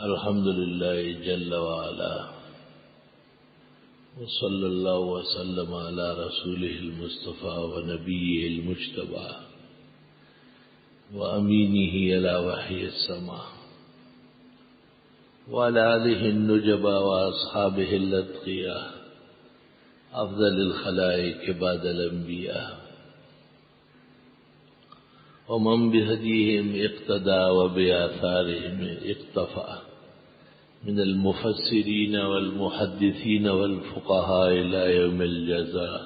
الحمد لله جل وعلا وصلى الله وسلم على رسوله المصطفى ونبيه المجتبى وأمينه على وحي السماء وعلى آله النجبى وأصحابه الأتقياء أفضل الخلائق بعد الأنبياء ومن بهديهم اقتدى وبآثارهم اقتفى من المفسرين والمحدثين والفقهاء إلى يوم الجزاء.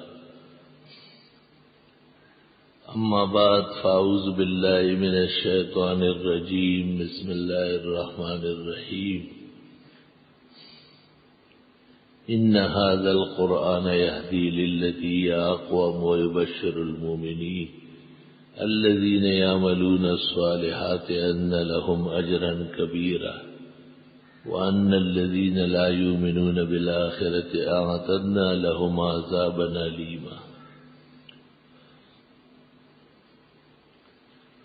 أما بعد فأعوذ بالله من الشيطان الرجيم. بسم الله الرحمن الرحيم. إن هذا القرآن يهدي للتي هي أقوم ويبشر المؤمنين الذين يعملون الصالحات أن لهم أجرا كبيرا وأن الذين لا يؤمنون بالآخرة أعتدنا لهم عذابا أليما.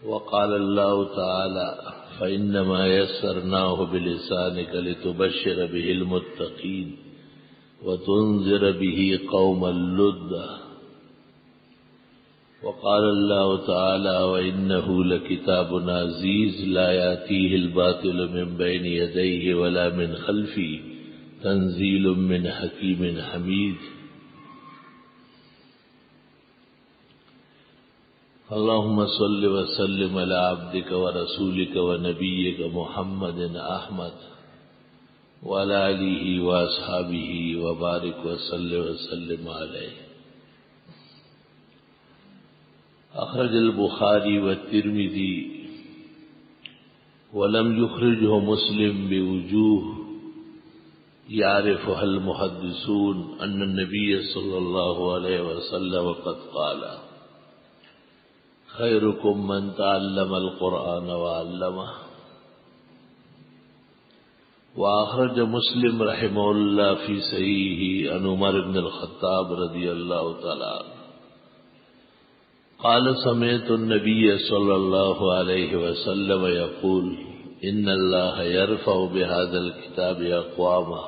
وقال الله تعالى فإنما يسرناه بلسانك لتبشر به المتقين وتنذر به قوما لدا. وقال الله تعالى وإنه لكتاب عزيز لا يأتيه الباطل من بين يديه ولا من خلفه تنزيل من حكيم حميد. اللهم صل وسلم على عبدك ورسولك ونبيك محمد أحمد وعلى آله وأصحابه وبارك وسلم عليه. أخرج البخاري والترمذي ولم يخرجه مسلم بوجوه يعرفها المحدثون أن النبي صلى الله عليه وسلم قد قال خيركم من تعلم القرآن وعلمه. وأخرج مسلم رحمه الله في صحيحه عن عمر بن الخطاب رضي الله تعالى عنه قال سمعت النبي صلى الله عليه وسلم يقول إن الله يرفع بهذا الكتاب أقواما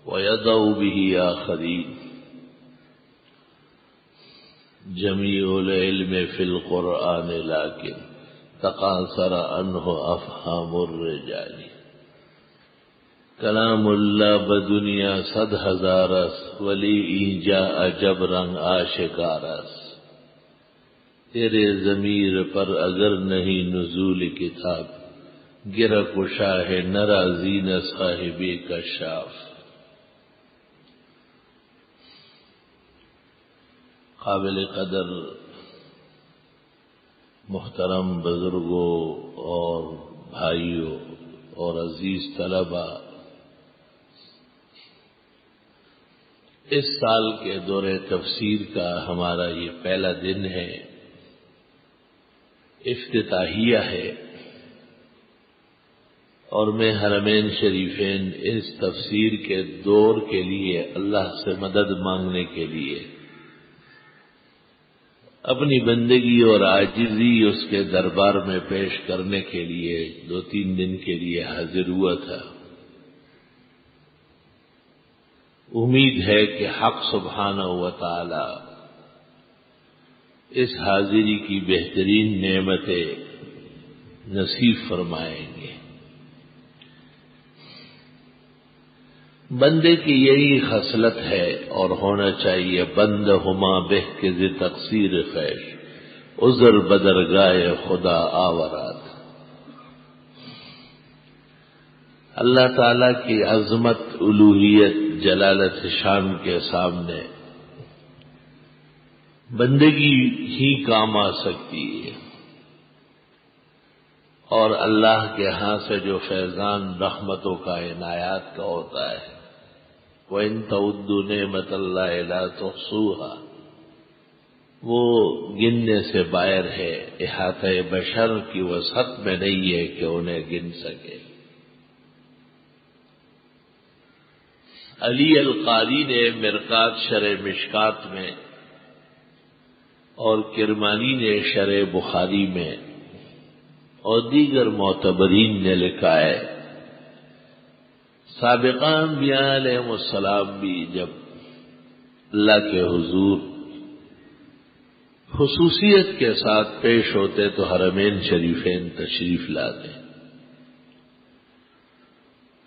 ويضع به آخرين. جميع العلم في القرآن لكن تقاصر عنه أفهام الرجال. کلام اللہ بدنیا 100,000 است ولی اینجا جبران آشکار است. تیرے ضمیر پر اگر نہیں نزول کتاب گرہ کشا ہے ناراضی نہ صاحب کشاف. قابل قدر محترم بزرگوں اور بھائیوں اور عزیز طلباء، اس سال کے دور تفسیر کا ہمارا یہ پہلا دن ہے، افتتاحیہ ہے، اور میں حرمین شریفین اس تفسیر کے دور کے لیے اللہ سے مدد مانگنے کے لیے اپنی بندگی اور عاجزی اس کے دربار میں پیش کرنے کے لیے 2-3 دن کے لیے حاضر ہوا تھا. امید ہے کہ حق سبحانہ و تعالی اس حاضری کی بہترین نعمتیں نصیب فرمائیں گے. بندے کی یہی خصلت ہے اور ہونا چاہیے، بند ہما بہ کے ز تقصیر خیش عذر بدرگاہ خدا آورات. اللہ تعالی کی عظمت، الوہیت، جلالت شان کے سامنے بندگی ہی کام آ سکتی ہے، اور اللہ کے ہاں سے جو فیضان رحمتوں کا، عنایات کا ہوتا ہے، وَإِن تَعُدُّوا نِعْمَتَ اللَّهِ لَا تُحْصُوهَا، وہ گننے سے باہر ہے، احاطہ بشر کی وسعت میں نہیں ہے کہ انہیں گن سکے. علی القاری نے مرقات شرح مشکات میں اور کرمانی نے شرح بخاری میں اور دیگر معتبرین نے لکھا ہے سابقہ انبیاء علیہ السلام بھی جب اللہ کے حضور خصوصیت کے ساتھ پیش ہوتے تو حرمین شریفین تشریف لاتے.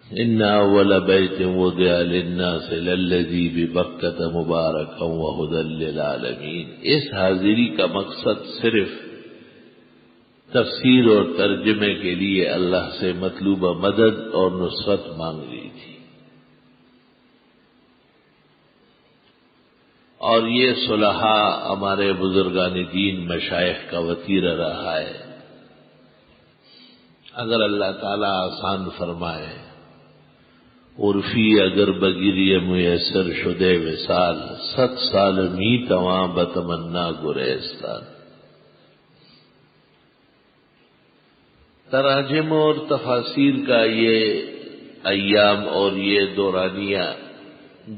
ان اول بیت وضع للناس للذی ببکۃ مبارکا وہدی للعالمین. اس حاضری کا مقصد صرف تفسیر اور ترجمے کے لیے اللہ سے مطلوبہ مدد اور نصرت مانگ لی تھی. اور یہ صلحاء ہمارے بزرگان دین مشائخ کا وتیرہ رہا ہے. اگر اللہ تعالی آسان فرمائے عرفی اگر بگیری میسر شدے وصال 7 سال می تواں بتمنا گریستان. تراجم اور تفاسیر کا یہ ایام اور یہ دورانیہ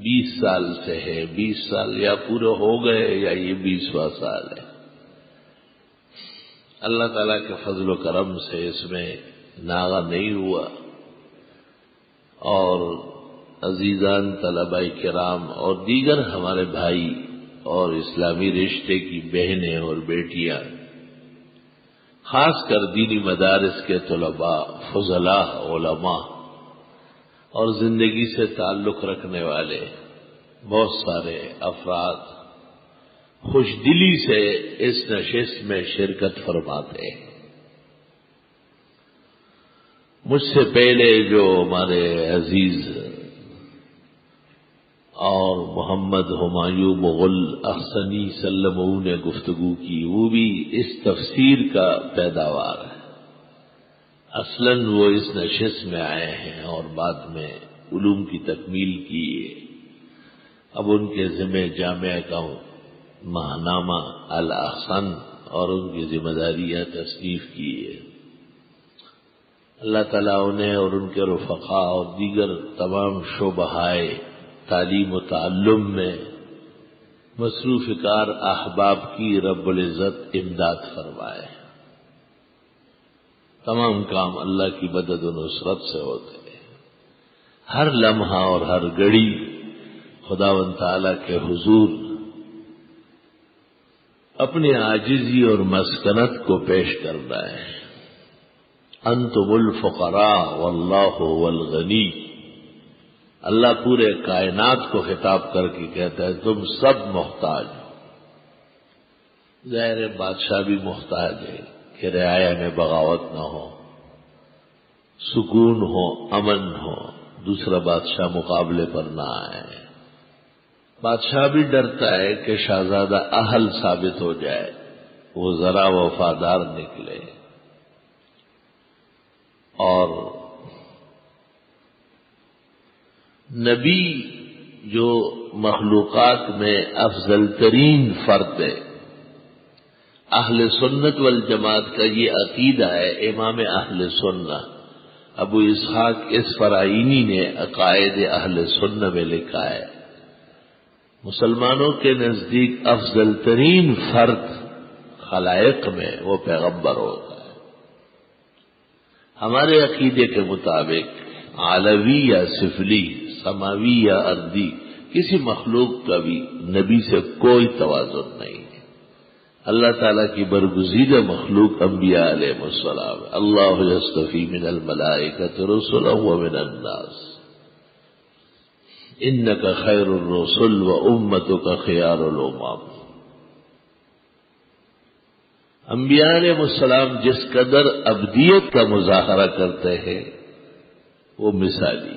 20 سال سے ہے. 20 سال یا پورے ہو گئے یا یہ 20واں سال ہے. اللہ تعالیٰ کے فضل و کرم سے اس میں ناغہ نہیں ہوا. اور عزیزان طلباء کرام اور دیگر ہمارے بھائی اور اسلامی رشتے کی بہنیں اور بیٹیاں، خاص کر دینی مدارس کے طلباء، فضلاء، علماء اور زندگی سے تعلق رکھنے والے بہت سارے افراد خوش دلی سے اس نشست میں شرکت فرماتے ہیں. مجھ سے پہلے جو ہمارے عزیز اور محمد ہمایوں مغل احسنی سلمہ نے گفتگو کی، وہ بھی اس تفسیر کا پیداوار ہے. اصلاً وہ اس نشست میں آئے ہیں اور بعد میں علوم کی تکمیل کی ہے. اب ان کے ذمہ جامعہ کا ماہنامہ الاحسن اور ان کی ذمہ داریاں تصنیف کی ہے. اللہ تعالیٰ انہیں اور ان کے رفقاء اور دیگر تمام شعبہائے تعلیم و تعلم میں مصروف کار احباب کی رب العزت امداد فرمائے. تمام کام اللہ کی مدد و نصرت سے ہوتے ہیں. ہر لمحہ اور ہر گھڑی خداوند تعالیٰ کے حضور اپنی عاجزی اور مسکنت کو پیش کرنا ہے. انتم الفقراء واللہ هو الغنی. اللہ پورے کائنات کو خطاب کر کے کہتا ہے تم سب محتاج ہو. ظاہر بادشاہ بھی محتاج ہے کہ رعایا میں بغاوت نہ ہو، سکون ہو، امن ہو، دوسرا بادشاہ مقابلے پر نہ آئے. بادشاہ بھی ڈرتا ہے کہ شہزادہ اہل ثابت ہو جائے، وہ ذرا وفادار نکلے. اور نبی جو مخلوقات میں افضل ترین فرد ہے، اہل سنت والجماعت کا یہ عقیدہ ہے. امام اہل سنہ ابو اسحاق اصفرائینی نے عقائد اہل سنہ میں لکھا ہے مسلمانوں کے نزدیک افضل ترین فرد خلائق میں وہ پیغمبر ہوتا ہے. ہمارے عقیدے کے مطابق عالوی یا سفلی، سماوی یا ارضی، کسی مخلوق کا بھی نبی سے کوئی توازن نہیں ہے. اللہ تعالیٰ کی برگزیدہ مخلوق انبیاء علیہ السلام. اللہ یصطفی من الملائکۃ رسلا ومن الناس انک خیر الرسل وامتک خیار الامم. انبیاء علیہ السلام جس قدر ابدیت کا مظاہرہ کرتے ہیں وہ مثالی.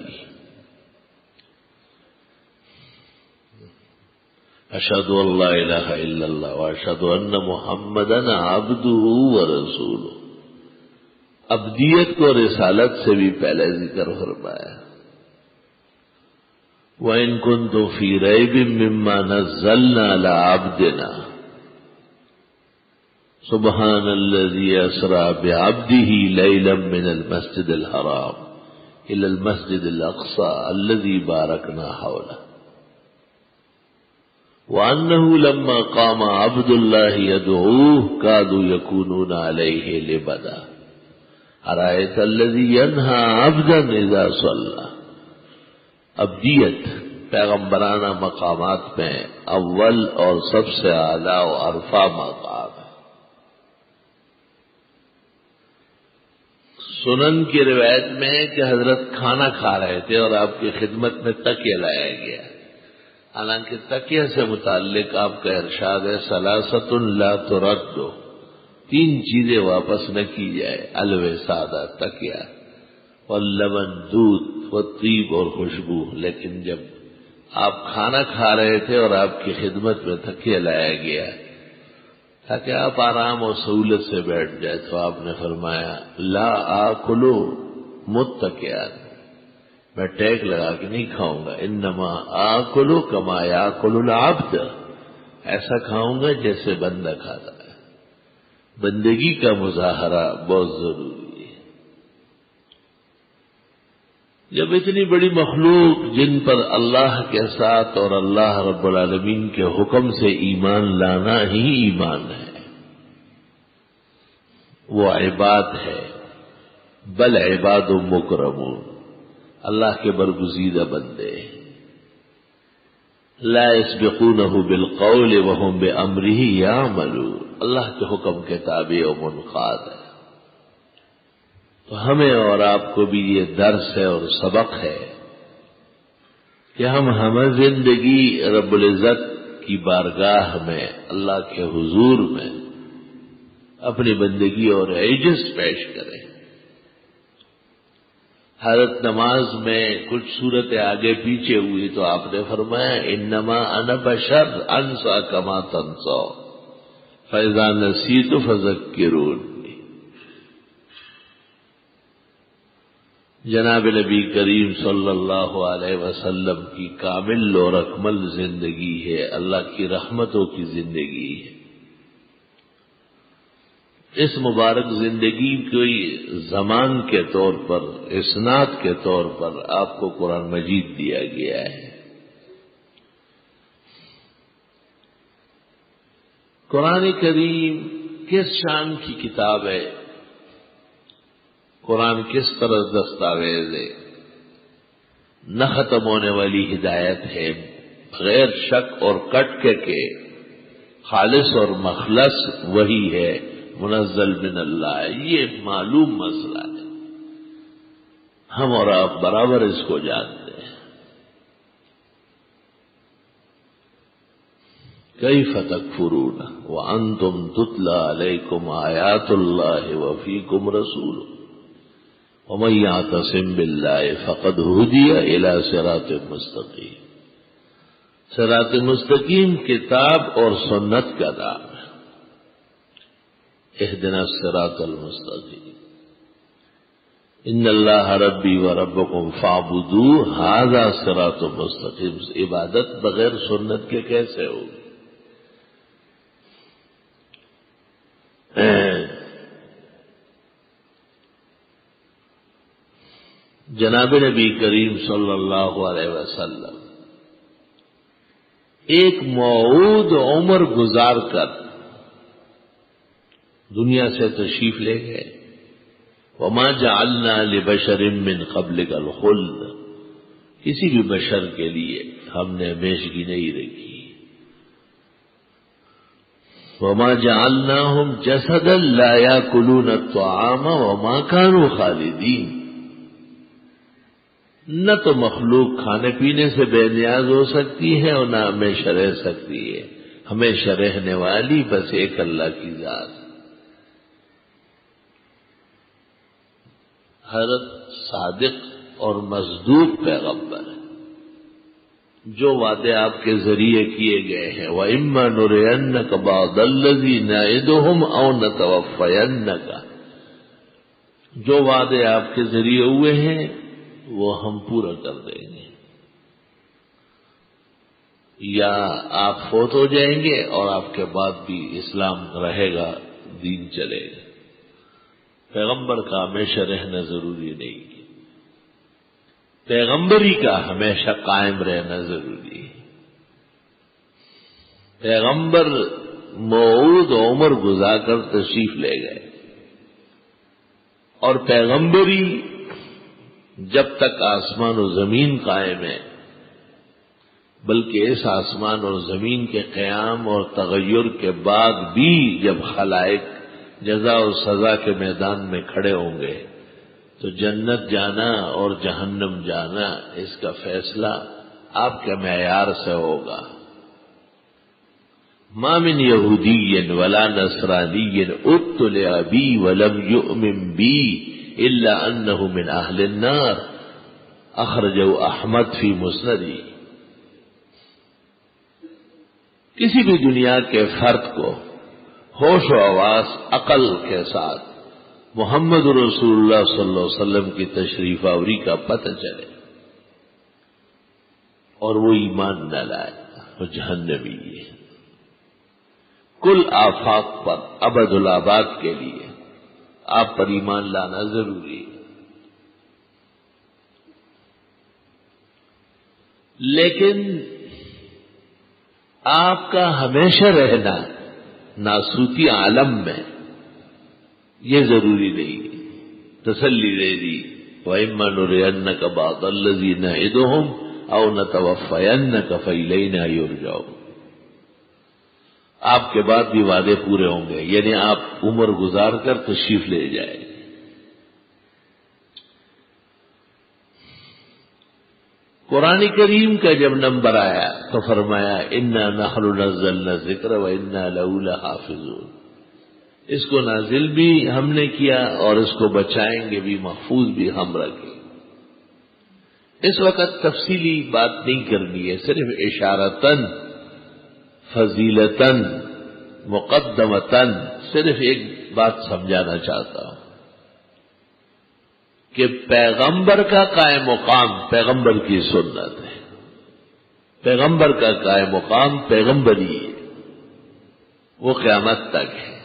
اشہد ان لا الہ الا اللہ واشہد ان محمدا عبدہ ورسولہ. ابدیت کو رسالت سے بھی پہلے ذکر فرمایا. وَإِن كُنتُمْ فِي رَيْبٍ مِّمَّا نَزَّلْنَا عَلَىٰ عَبْدِنَا سبحان الذي أسرى بعبده ليلا من المسجد الحرام إلى المسجد الأقصى الذي باركنا حوله وأنه لما قام عبد الله يدعوه كادوا يكونون عليه لبدا. أرأيت الذي ينهى عبدا إذا صلى ابدیت پیغمبرانہ مقامات میں اول اور سب سے اعلیٰ و عرفہ مقام ہے۔ سنن کی روایت میں ہے کہ حضرت کھانا کھا رہے تھے اور آپ کی خدمت میں تکیہ لایا گیا، حالانکہ تکیہ سے متعلق آپ کا ارشاد ہے ثلاثۃ لا ترد، تین چیزیں واپس نہ کی جائے، الوسادہ تکیہ، واللبن دودھ، والطیب اور خوشبو۔ لیکن جب آپ کھانا کھا رہے تھے اور آپ کی خدمت میں تکیہ لایا گیا تاکہ آپ آرام اور سہولت سے بیٹھ جائے، تو آپ نے فرمایا لا آکلو متکئا، میں ٹیک لگا کے نہیں کھاؤں گا، انما آکلو کما یاکل العبد، ایسا کھاؤں گا جیسے بندہ کھاتا ہے۔ بندگی کا مظاہرہ بہت ضروری ہے۔ جب اتنی بڑی مخلوق جن پر اللہ کے ساتھ اور اللہ رب العالمین کے حکم سے ایمان لانا ہی ایمان ہے، وہ عباد ہے، بل عباد مکرمون، اللہ کے برگزیدہ بندے، لا يسبقونہ بالقول وهم بامرہ یعملون، اللہ کے حکم کے تابع و منقاد ہے۔ تو ہمیں اور آپ کو بھی یہ درس ہے اور سبق ہے کہ ہم زندگی رب العزت کی بارگاہ میں، اللہ کے حضور میں اپنی بندگی اور عجز پیش کریں۔ حضرت نماز میں کچھ صورتیں آگے پیچھے ہوئی تو آپ نے فرمایا انما انا بشر انسا کما تنسو فاذا نسیت فذکرون۔ جناب نبی کریم صلی اللہ علیہ وسلم کی کامل اور اکمل زندگی ہے، اللہ کی رحمتوں کی زندگی ہے۔ اس مبارک زندگی کوئی زمان کے طور پر، اسناد کے طور پر آپ کو قرآن مجید دیا گیا ہے۔ قرآن کریم کس شان کی کتاب ہے، قرآن کس طرح دستاویز ہے، نہ ختم ہونے والی ہدایت ہے، بغیر شک اور کٹ کے خالص اور مخلص وہی ہے، منزل من اللہ، یہ معلوم مسئلہ ہے، ہم اور آپ برابر اس کو جانتے ہیں۔ کیف تکفرون وانتم تتلی علیکم آیات اللہ وفیکم رسولہ ومن یعتصم باللہ فقد ہدی الی صراط مستقیم۔ صراط مستقیم کتاب اور سنت کا نام ہے، اہدنا الصراط المستقیم، ان اللہ ربی و ربکم فاعبدوہ ھذا صراط مستقیم۔ عبادت بغیر سنت کے کیسے ہوگی؟ جناب نبی کریم صلی اللہ علیہ وسلم ایک موعود عمر گزار کر دنیا سے تشریف لے گئے۔ وما جعلنا لبشر من قبلک الخلد، کسی بھی بشر کے لیے ہم نے ہمیشگی نہیں رکھی۔ وما جعلناہم جسدا لا یاکلون الطعام وما کانوا خالدین، نہ تو مخلوق کھانے پینے سے بے نیاز ہو سکتی ہے اور نہ ہمیشہ رہ سکتی ہے، ہمیشہ رہنے والی بس ایک اللہ کی ذات۔ حضرت صادق اور مصدوق پیغمبر ہے، جو وعدے آپ کے ذریعے کیے گئے ہیں، وَإِمَّا نُرِيَنَّكَ بَعْضَ الَّذِي نَعِدُهُمْ أَوْ نَتَوَفَّيَنَّكَ، جو وعدے آپ کے ذریعے ہوئے ہیں وہ ہم پورا کر دیں گے، یا آپ فوت ہو جائیں گے اور آپ کے بعد بھی اسلام رہے گا، دین چلے گا۔ پیغمبر کا ہمیشہ رہنا ضروری نہیں ہے، پیغمبری کا ہمیشہ قائم رہنا ضروری ہے۔ پیغمبر موعود عمر گزار کر تشریف لے گئے، اور پیغمبری جب تک آسمان و زمین قائم ہے بلکہ اس آسمان اور زمین کے قیام اور تغیر کے بعد بھی جب خلائق جزا و سزا کے میدان میں کھڑے ہوں گے تو جنت جانا اور جہنم جانا اس کا فیصلہ آپ کے معیار سے ہوگا۔ ما من یہودی ولا نصرانی ابتلع بی ولم یؤمن بی الا انہ من اہل النار، اخرجہ احمد فی مسندی۔ کسی بھی دنیا کے فرد کو ہوش و حواس عقل کے ساتھ محمد رسول اللہ صلی اللہ علیہ وسلم کی تشریف آوری کا پتہ چلے اور وہ ایمان نہ لائے وہ جہنمی ہے۔ کل آفاق پر ابد الآباد کے لیے آپ پر ایمان لانا ضروری ہے، لیکن آپ کا ہمیشہ رہنا ناسوتی عالم میں یہ ضروری نہیں۔ تسلی دے دی وَإِمَّا نُرِيَنَّكَ بَعْضَ الَّذِي نَعِدُهُمْ أَوْ نَتَوَفَّيَنَّكَ فَإِلَيْنَا يُرْجَعُونَ۔ آپ کے بعد بھی وعدے پورے ہوں گے، یعنی آپ عمر گزار کر تشریف لے جائیں۔ قرآن کریم کا جب نمبر آیا تو فرمایا اِنَّا نَحْنُ نَزَّلْنَا الذِّكْرَ وَإِنَّا لَهُ لَحَافِظُونَ۔ اس کو نازل بھی ہم نے کیا اور اس کو بچائیں گے بھی، محفوظ بھی ہم رکھیں۔ اس وقت تفصیلی بات نہیں کرنی ہے، صرف اشارتاً فضیلتاً مقدمتاً صرف ایک بات سمجھانا چاہتا ہوں کہ پیغمبر کا قائم مقام پیغمبر کی سنت ہے، پیغمبر کا قائم مقام پیغمبری ہے، وہ قیامت تک ہے۔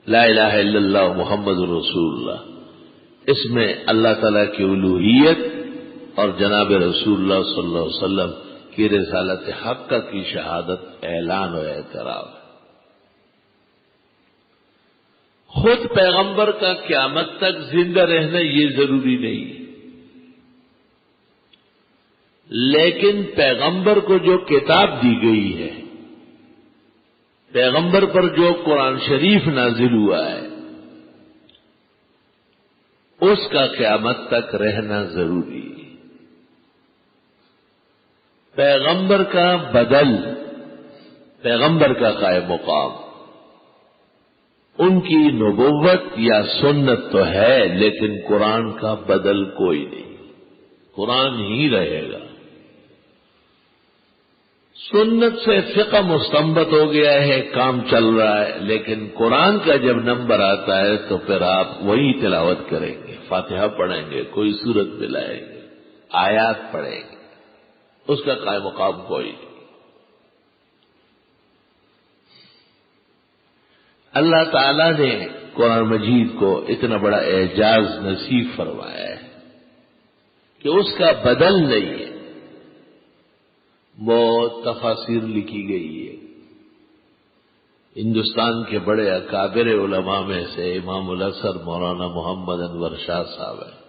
لا الہ الا اللہ محمد رسول اللہ، اس میں اللہ تعالیٰ کی الوہیت اور جناب رسول اللہ صلی اللہ علیہ وسلم کی رسالت حق کی شہادت اعلان و اعتراف ہے۔ خود پیغمبر کا قیامت تک زندہ رہنا یہ ضروری نہیں ہے، لیکن پیغمبر کو جو کتاب دی گئی ہے، پیغمبر پر جو قرآن شریف نازل ہوا ہے، اس کا قیامت تک رہنا ضروری ہے۔ پیغمبر کا بدل، پیغمبر کا قائم مقام، ان کی نبوت یا سنت تو ہے، لیکن قرآن کا بدل کوئی نہیں، قرآن ہی رہے گا۔ سنت سے فقہ مستنبت ہو گیا ہے، کام چل رہا ہے، لیکن قرآن کا جب نمبر آتا ہے تو پھر آپ وہی تلاوت کریں گے، فاتحہ پڑھیں گے، کوئی سورت ملائیں گے، آیات پڑھیں گے، اس کا قائم مقام کوئی نہیں۔ اللہ تعالیٰ نے قرآن مجید کو اتنا بڑا اعجاز نصیب فرمایا ہے کہ اس کا بدل نہیں ہے، بہت تفاسیر لکھی گئی ہے۔ ہندوستان کے بڑے اکابر علماء میں سے امام الازہر مولانا محمد انور شاہ صاحب ہیں۔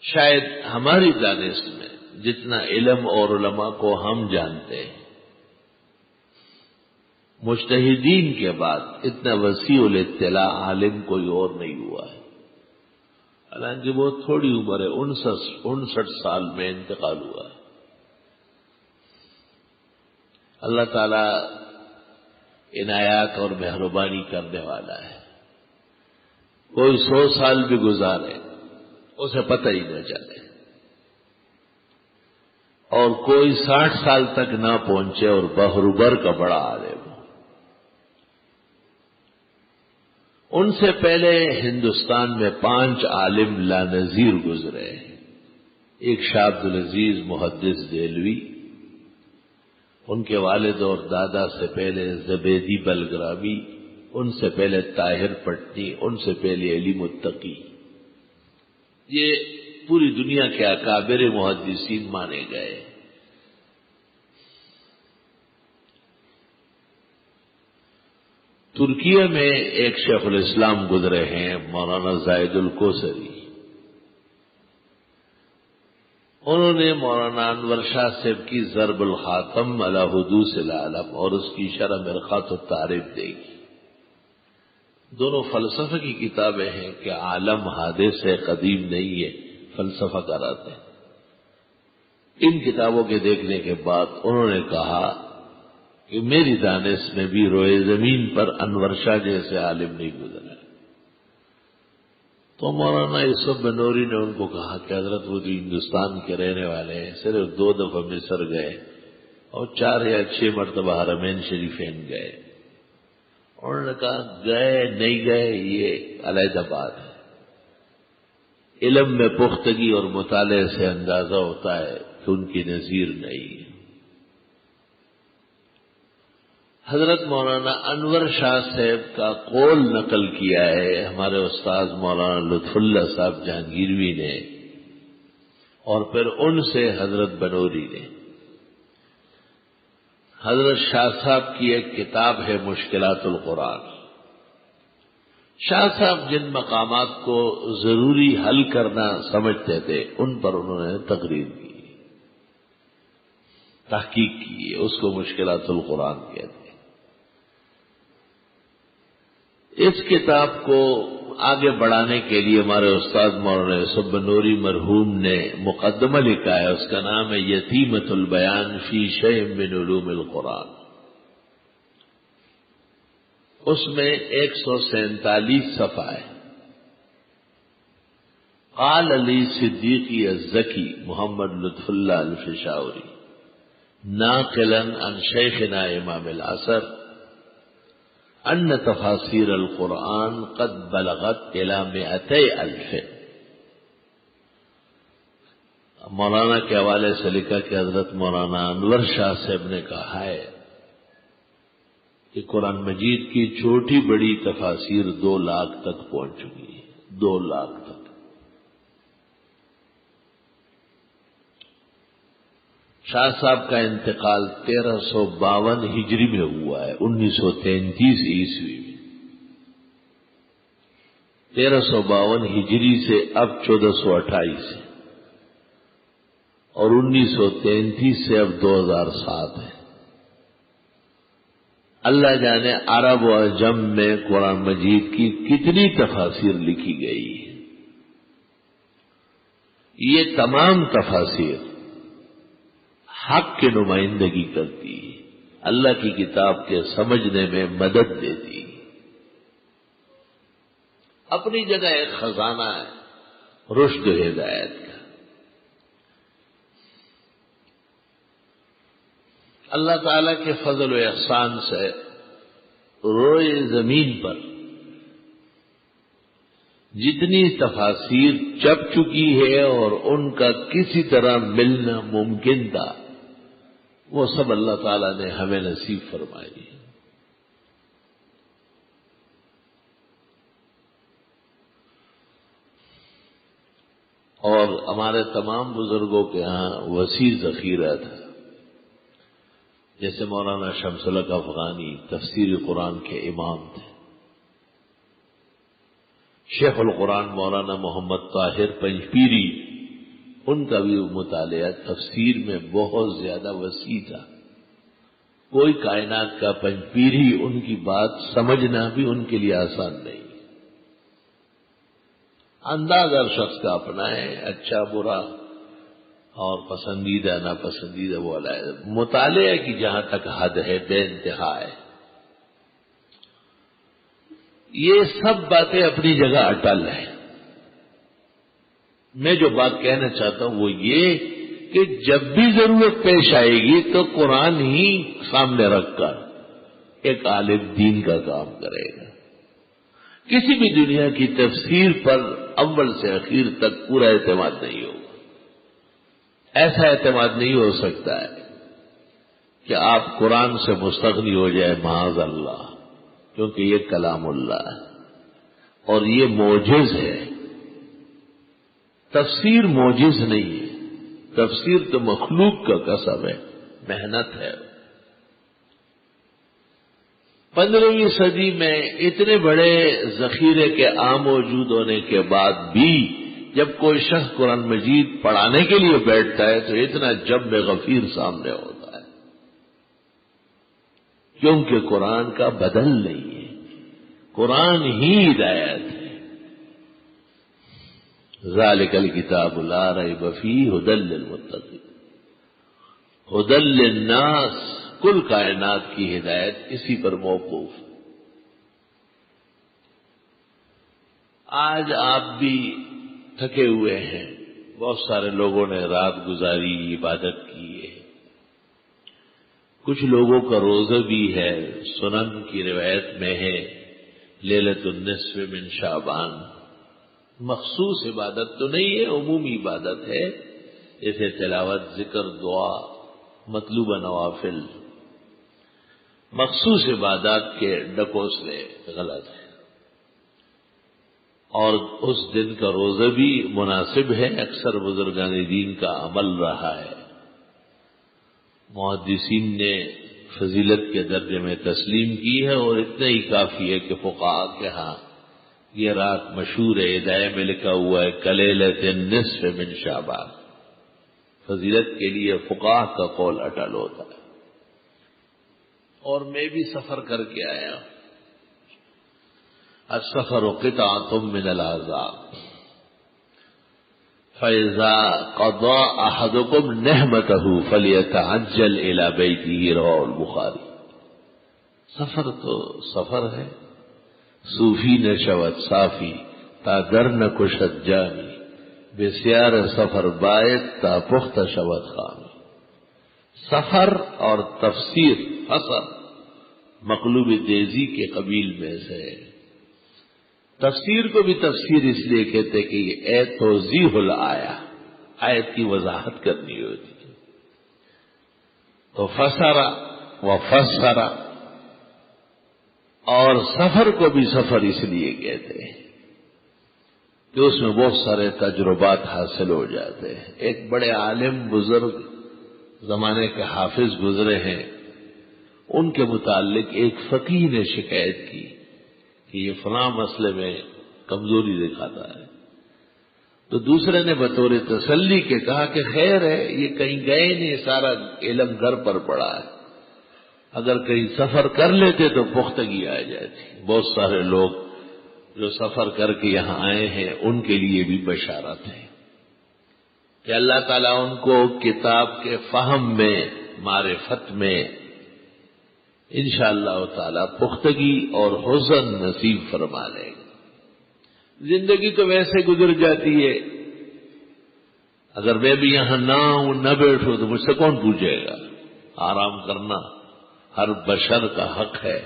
شاید ہماری دانش میں جتنا علم اور علماء کو ہم جانتے ہیں، مجتہدین کے بعد اتنا وسیع الاطلاع عالم کوئی اور نہیں ہوا ہے۔ حالانکہ بہت تھوڑی عمر ہے، 59 سال میں انتقال ہوا ہے۔ اللہ تعالیٰ عنایات اور مہربانی کرنے والا ہے، کوئی 100 سال بھی گزارے اسے پتہ ہی نہ چلے، اور کوئی 60 سال تک نہ پہنچے اور بحر کا بڑا عالم۔ ان سے پہلے ہندوستان میں 5 عالم لانظیر گزرے ہیں۔ ایک شاہ عبد العزیز محدث دہلوی، ان کے والد اور دادا سے پہلے زبیدی بلگرامی، ان سے پہلے طاہر پٹنی، ان سے پہلے علی متقی۔ یہ پوری دنیا کے اکابر محدثین مانے گئے۔ ترکیہ میں ایک شیخ الاسلام گزرے ہیں، مولانا زاہد الکوثری۔ انہوں نے مولانا انور شاہ صاحب کی ضرب الخاتم علی حدوث العالم اور اس کی شرح مرقات التعریف دیکھی. دونوں فلسفہ کی کتابیں ہیں کہ عالم حادث ہے، قدیم نہیں ہے، فلسفہ کراتے ہیں. ان کتابوں کے دیکھنے کے بعد انہوں نے کہا کہ میری دانش میں بھی روئے زمین پر انور شاہ جیسے عالم نہیں گزرا. تو مولانا یوسف بنوری نے ان کو کہا کہ حضرت وہ جو ہندوستان کے رہنے والے ہیں، صرف 2 دفعہ مصر گئے اور 4 یا 6 مرتبہ حرمین شریفین گئے. انہوں نے کہا گئے نہیں گئے یہ علیحدہ بات ہے. علم میں پختگی اور مطالعے سے اندازہ ہوتا ہے کہ ان کی نظیر نہیں ہے. حضرت مولانا انور شاہ صاحب کا قول نقل کیا ہے ہمارے استاد مولانا لطف اللہ صاحب جہانگیروی نے، اور پھر ان سے حضرت بنوری نے. حضرت شاہ صاحب کی ایک کتاب ہے مشکلات القرآن. شاہ صاحب جن مقامات کو ضروری حل کرنا سمجھتے تھے ان پر انہوں نے تقریر کی، تحقیق کی، اس کو مشکلات القرآن کہتے ہیں. اس کتاب کو آگے بڑھانے کے لیے ہمارے استاد مولانا یوسف بنوری مرحوم نے مقدمہ لکھا ہے، اس کا نام ہے یتیمۃ البیان فی شیء من علوم القرآن. اس میں 147 صفحہ ہے. قال علی صدیقی الزکی محمد لطف اللہ الفشاوری ناقلا عن شیخنا امام العصر ان تفاسیر القرآن قد بلغت الى 200,000. مولانا کے حوالے سے لکھا کہ حضرت مولانا انور شاہ صاحب نے کہا ہے کہ قرآن مجید کی چھوٹی بڑی تفاسیر 2 لاکھ تک پہنچ چکی ہے. 2 لاکھ تک. شاہ صاحب کا انتقال 1352 ہجری میں ہوا ہے، 1933 عیسوی میں. 1352 ہجری سے اب 1428 ہے اور 1933 سے اب 2007 ہے. اللہ جانے عرب و عجم میں قرآن مجید کی کتنی تفاسیر لکھی گئی ہے. یہ تمام تفاسیر حق کی نمائندگی کرتی ہے، اللہ کی کتاب کے سمجھنے میں مدد دیتی ہے. اپنی جگہ ایک خزانہ ہے رشد و ہدایت کا. اللہ تعالی کے فضل و احسان سے روئے زمین پر جتنی تفاسیر چھپ چکی ہے اور ان کا کسی طرح ملنا ممکن تھا، وہ سب اللہ تعالیٰ نے ہمیں نصیب فرمائی. اور ہمارے تمام بزرگوں کے ہاں وسیع ذخیرہ تھا. جیسے مولانا شمس الحق افغانی تفسیر قرآن کے امام تھے. شیخ القرآن مولانا محمد طاہر پنجپیری، ان کا بھی مطالعہ تفسیر میں بہت زیادہ وسیع تھا. کوئی کائنات کا پنجپیری ان کی بات سمجھنا بھی ان کے لیے آسان نہیں. انداز ہر شخص کا اپنا ہے، اچھا برا اور پسندیدہ ناپسندیدہ وہ علیحدہ. مطالعہ کی جہاں تک حد ہے بے انتہا ہے. یہ سب باتیں اپنی جگہ اٹل ہیں. میں جو بات کہنا چاہتا ہوں وہ یہ کہ جب بھی ضرورت پیش آئے گی تو قرآن ہی سامنے رکھ کر ایک عالم دین کا کام کرے گا. کسی بھی دنیا کی تفسیر پر اول سے اخیر تک پورا اعتماد نہیں ہوگا. ایسا اعتماد نہیں ہو سکتا ہے کہ آپ قرآن سے مستغنی ہو جائے، معاذ اللہ، کیونکہ یہ کلام اللہ ہے اور یہ معجز ہے. تفسیر معجز نہیں ہے، تفسیر تو مخلوق کا کسب ہے، محنت ہے. 15ویں صدی میں اتنے بڑے ذخیرے کے عام موجود ہونے کے بعد بھی جب کوئی شخص قرآن مجید پڑھانے کے لیے بیٹھتا ہے تو اتنا جب غفیر سامنے ہوتا ہے، کیونکہ قرآن کا بدل نہیں ہے، قرآن ہی ہدایت ہے۔ ذالک الکتاب لا ریب فیہ ھدی للمتقین، ھدی للناس، کل کائنات کی ہدایت اسی پر موقوف ہے۔ آج آپ بھی تھکے ہوئے ہیں، بہت سارے لوگوں نے رات گزاری، عبادت کی ہے، کچھ لوگوں کا روزہ بھی ہے، سنن کی روایت میں ہے لیلۃ النصف من شعبان، مخصوص عبادت تو نہیں ہے، عمومی عبادت ہے، جیسے تلاوت، ذکر، دعا، مطلوبہ نوافل، مخصوص عبادات کے ڈکوسلے غلط ہے۔ اور اس دن کا روزہ بھی مناسب ہے، اکثر بزرگان دین کا عمل رہا ہے، محدثین نے فضیلت کے درجے میں تسلیم کی ہے، اور اتنا ہی کافی ہے کہ فقہاء کے ہاں یہ رات مشہور ہے، ہدایہ میں لکھا ہوا ہے کلیلۃ النصف من شعبان، فضیلت کے لیے فقہاء کا قول اٹل ہوتا ہے۔ اور میں بھی سفر کر کے آیا ہوں، السفر قطعۃ من العذاب فَإِذَا قَضَى أَحَدُكُمْ نِهْمَتَهُ فَلْيَتَعَجَّلْ إِلَى بَيْتِهِ، رواه البخاری۔ سفر تو سفر ہے، صوفی نشود صافی تا در نکشد جامی، بسیار سفر باید تا پخت شود خامی۔ سفر اور تفسیر، فسر مقلوب دیزی کے قبیل میں سے ہے۔ تفسیر کو بھی تفسیر اس لیے کہتے کہ یہ اے توضیح الآیہ، آیت کی وضاحت کرنی ہوتی ہے، تو فسر و فسر، اور سفر کو بھی سفر اس لیے کہتے ہیں کہ اس میں بہت سارے تجربات حاصل ہو جاتے ہیں۔ ایک بڑے عالم بزرگ زمانے کے حافظ گزرے ہیں، ان کے متعلق ایک فقیہ نے شکایت کی کہ یہ فلاں مسئلے میں کمزوری دکھاتا ہے، تو دوسرے نے بطور تسلی کے کہا کہ خیر ہے، یہ کہیں گئے نہیں، سارا علم گھر پر پڑا ہے، اگر کہیں سفر کر لیتے تو پختگی آ جاتی۔ بہت سارے لوگ جو سفر کر کے یہاں آئے ہیں ان کے لیے بھی بشارت ہے کہ اللہ تعالیٰ ان کو کتاب کے فہم میں، معرفت میں انشاءاللہ تعالی پختگی اور حسن نصیب فرما لے گا۔ زندگی تو ویسے گزر جاتی ہے، اگر میں بھی یہاں نہ ہوں، نہ بیٹھوں تو مجھ سے کون پوچھے گا؟ آرام کرنا ہر بشر کا حق ہے،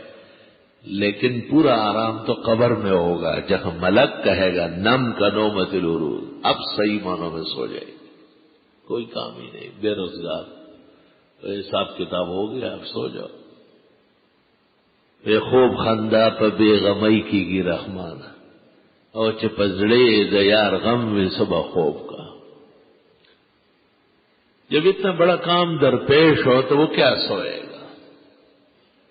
لیکن پورا آرام تو قبر میں ہوگا، جہاں ملک کہے گا نم کا نومت العروج، اب صحیح معنوں میں سو جائے، کوئی کام ہی نہیں، بے روزگار، تو حساب کتاب ہو گیا، اب سو جاؤ۔ بے خوب خندہ پہ بے غمئی کی گی رحمان، اور چپزڑے دیار غم میں صبح خوب کا۔ جب اتنا بڑا کام درپیش ہو تو وہ کیا سوئے گا؟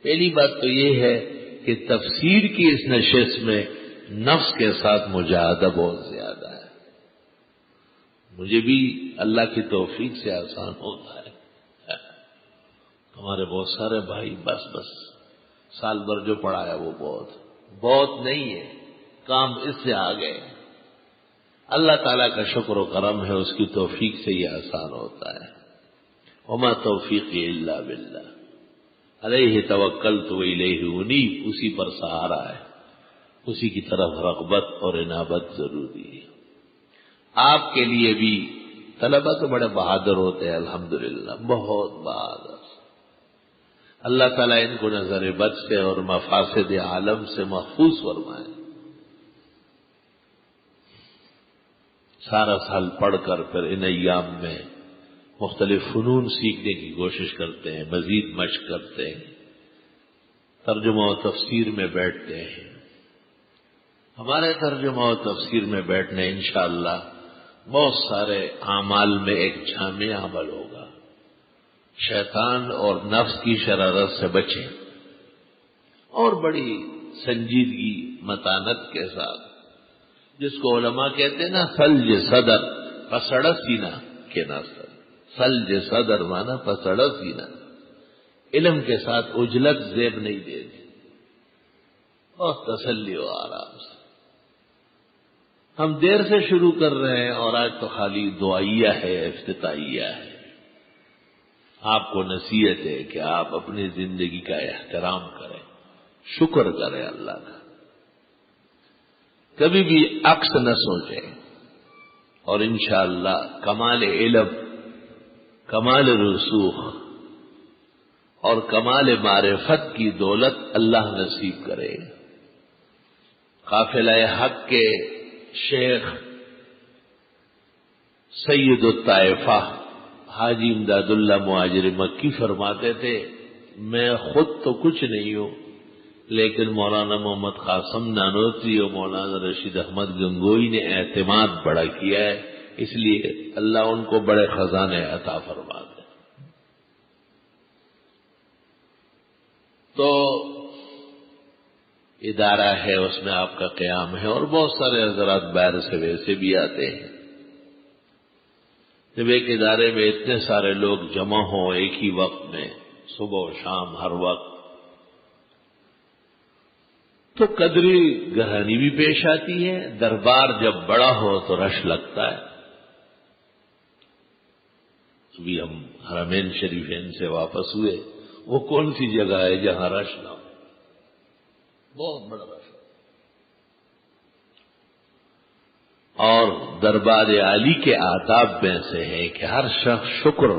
پہلی بات تو یہ ہے کہ تفسیر کی اس نشست میں نفس کے ساتھ مجاہدہ بہت زیادہ ہے۔ مجھے بھی اللہ کی توفیق سے آسان ہوتا ہے، ہمارے بہت سارے بھائی بس سال بھر جو پڑھا ہے وہ بہت نہیں ہے، کام اس سے آ گئے۔ اللہ تعالیٰ کا شکر و کرم ہے، اس کی توفیق سے یہ آسان ہوتا ہے۔ وما توفیقی الا باللہ، علیہ توکلت و الیہ انیب، اسی پر سہارا ہے، اسی کی طرف رغبت اور انابت ضروری ہے۔ آپ کے لیے بھی طلبہ تو بڑے بہادر ہوتے ہیں، الحمدللہ بہت بہادر، اللہ تعالیٰ ان کو نظر بد سے اور مفاسد عالم سے محفوظ فرمائے۔ سارا سال پڑھ کر پھر ان ایام میں مختلف فنون سیکھنے کی کوشش کرتے ہیں، مزید مشق کرتے ہیں، ترجمہ و تفسیر میں بیٹھتے ہیں۔ ہمارے ترجمہ و تفسیر میں بیٹھنے انشاءاللہ بہت سارے اعمال میں ایک جامع عمل ہوگا۔ شیطان اور نفس کی شرارت سے بچیں اور بڑی سنجیدگی، متانت کے ساتھ جس کو علماء کہتے ہیں نا ثلج صدر، پسڑا سینہ کے ناصر، ثلج صدر مانا پسڑا سینہ، علم کے ساتھ اجلت زیب نہیں دے دی، بہت تسلی و آرام سے۔ ہم دیر سے شروع کر رہے ہیں اور آج تو خالی دعائیہ ہے، افتتاحیہ ہے۔ آپ کو نصیحت ہے کہ آپ اپنی زندگی کا احترام کریں، شکر کریں اللہ کا، کبھی بھی عکس نہ سوچیں، اور انشاءاللہ کمال علم، کمال رسوخ اور کمال معرفت کی دولت اللہ نصیب کرے۔ قافلہ حق کے شیخ سید الطائفہ حاجی امداد اللہ مہاجر مکی فرماتے تھے، میں خود تو کچھ نہیں ہوں، لیکن مولانا محمد قاسم نانوتری اور مولانا رشید احمد گنگوئی نے اعتماد بڑا کیا ہے، اس لیے اللہ ان کو بڑے خزانے عطا فرماتے ہیں۔ تو ادارہ ہے، اس میں آپ کا قیام ہے، اور بہت سارے حضرات باہر سے ویسے بھی آتے ہیں۔ جب ایک ادارے میں اتنے سارے لوگ جمع ہوں ایک ہی وقت میں، صبح و شام ہر وقت، تو قدری گہرانی بھی پیش آتی ہے۔ دربار جب بڑا ہو تو رش لگتا ہے۔ ابھی ہم حرمین شریفین سے واپس ہوئے، وہ کون سی جگہ ہے جہاں رش نہ ہو؟ بہت بڑا رش۔ اور دربار عالی کے آداب میں سے ہے کہ ہر شخص شکر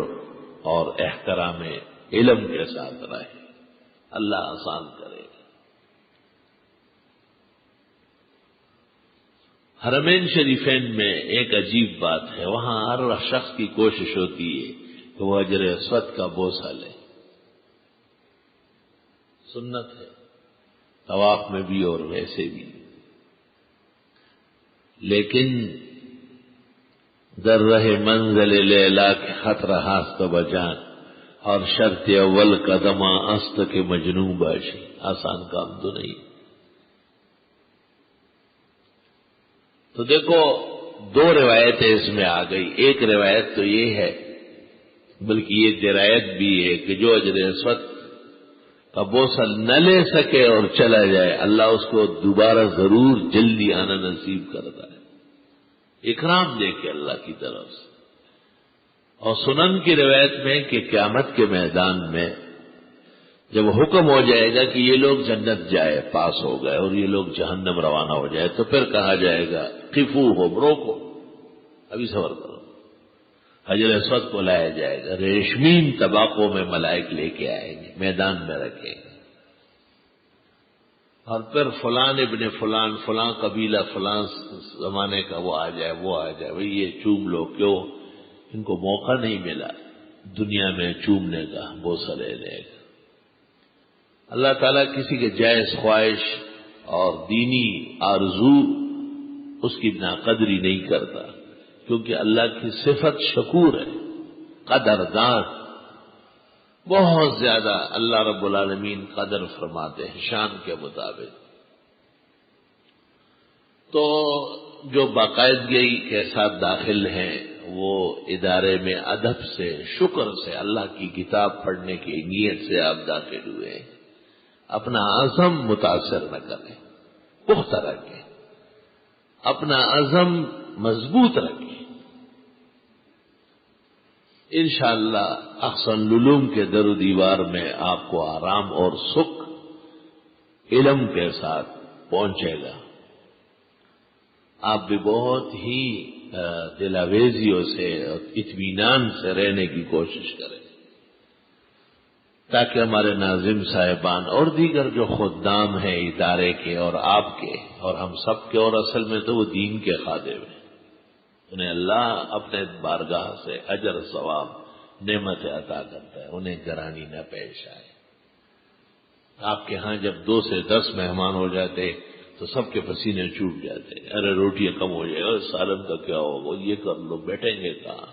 اور احترام علم کے ساتھ رہے، اللہ آسان کرے۔ حرمین شریفین میں ایک عجیب بات ہے، وہاں ہر شخص کی کوشش ہوتی ہے کہ وہ حجر اسود کا بوسہ لے، سنت ہے، طواف میں بھی اور ویسے بھی۔ لیکن در رہے منزل لیلا کے خطرہ ہاست بجان، اور شرط اول قدمہ است کے مجنوں باشی، آسان کام تو نہیں۔ تو دیکھو دو روایتیں اس میں آ گئی۔ ایک روایت تو یہ ہے، بلکہ یہ درایت بھی ہے کہ جو حجر اسود کا بوسہ نہ لے سکے اور چلا جائے، اللہ اس کو دوبارہ ضرور جلدی آنا نصیب کرتا ہے، اکرام دے کے اللہ کی طرف سے۔ اور سنن کی روایت میں کہ قیامت کے میدان میں جب حکم ہو جائے گا کہ یہ لوگ جنت جائے، پاس ہو گئے، اور یہ لوگ جہنم روانہ ہو جائے، تو پھر کہا جائے گا قفو ہو، روکو، ابھی صبر کرو۔ حجر اسود کو لایا جائے گا، ریشمین طباقوں میں ملائک لے کے آئیں گے، میدان میں رکھیں گے، اور پھر فلان ابن فلان، فلان قبیلہ، فلان زمانے کا وہ آ جائے، وہ آ جائے، بھئی یہ چوم لو، کیوں ان کو موقع نہیں ملا دنیا میں چومنے کا، بوسہ لینے کا۔ اللہ تعالیٰ کسی کے جائز خواہش اور دینی آرزو اس کی ناقدری نہیں کرتا، کیونکہ اللہ کی صفت شکور ہے، قدردان، بہت زیادہ اللہ رب العالمین قدر فرماتے ہیں شان کے مطابق۔ تو جو باقاعدگی کے ساتھ داخل ہیں وہ ادارے میں ادب سے، شکر سے، اللہ کی کتاب پڑھنے کی نیت سے آپ داخل ہوئے ہیں۔ اپنا عزم متاثر نہ کریں، پختہ رکھیں، اپنا عزم مضبوط رکھیں۔ انشاءاللہ احسن العلوم کے در و دیوار میں آپ کو آرام اور سکھ علم کے ساتھ پہنچے گا۔ آپ بھی بہت ہی دلاویزیوں سے اور اطمینان سے رہنے کی کوشش کریں، تاکہ ہمارے ناظم صاحبان اور دیگر جو خدام ہیں ادارے کے اور آپ کے اور ہم سب کے، اور اصل میں تو وہ دین کے خادم ہیں، انہیں اللہ اپنے بارگاہ سے اجر ثواب نعمت عطا کرتا ہے، انہیں گرانی نہ پیش آئے۔ آپ کے ہاں جب 2 سے 10 مہمان ہو جاتے تو سب کے پسینے چھوٹ جاتے، ارے روٹیاں کم ہو جائے، سالن کا کیا ہوگا، یہ کر لو، بیٹھیں گے کہاں؟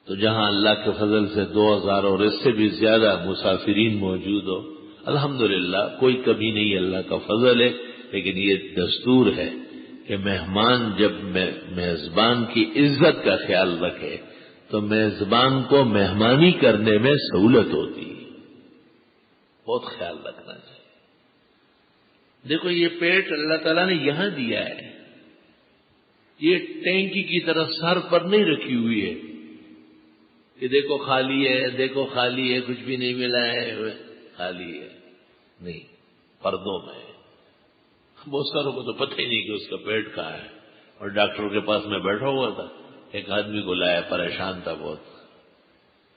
تو جہاں اللہ کے فضل سے 2000 اور اس سے بھی زیادہ مسافرین موجود ہو، الحمدللہ کوئی کمی نہیں، اللہ کا فضل ہے، لیکن یہ دستور ہے کہ مہمان جب میزبان کی عزت کا خیال رکھے تو میزبان کو مہمانی کرنے میں سہولت ہوتی ہے. بہت خیال رکھنا چاہیے. دیکھو یہ پیٹ اللہ تعالیٰ نے یہاں دیا ہے، یہ ٹینکی کی طرح سر پر نہیں رکھی ہوئی ہے کہ دیکھو خالی ہے، دیکھو خالی ہے، کچھ بھی نہیں ملا ہے، خالی ہے. نہیں، پردوں میں. بہت ساروں کو تو پتہ ہی نہیں کہ اس کا پیٹ کہاں ہے. اور ڈاکٹر کے پاس میں بیٹھا ہوا تھا، ایک آدمی کو لایا، پریشان تھا بہت.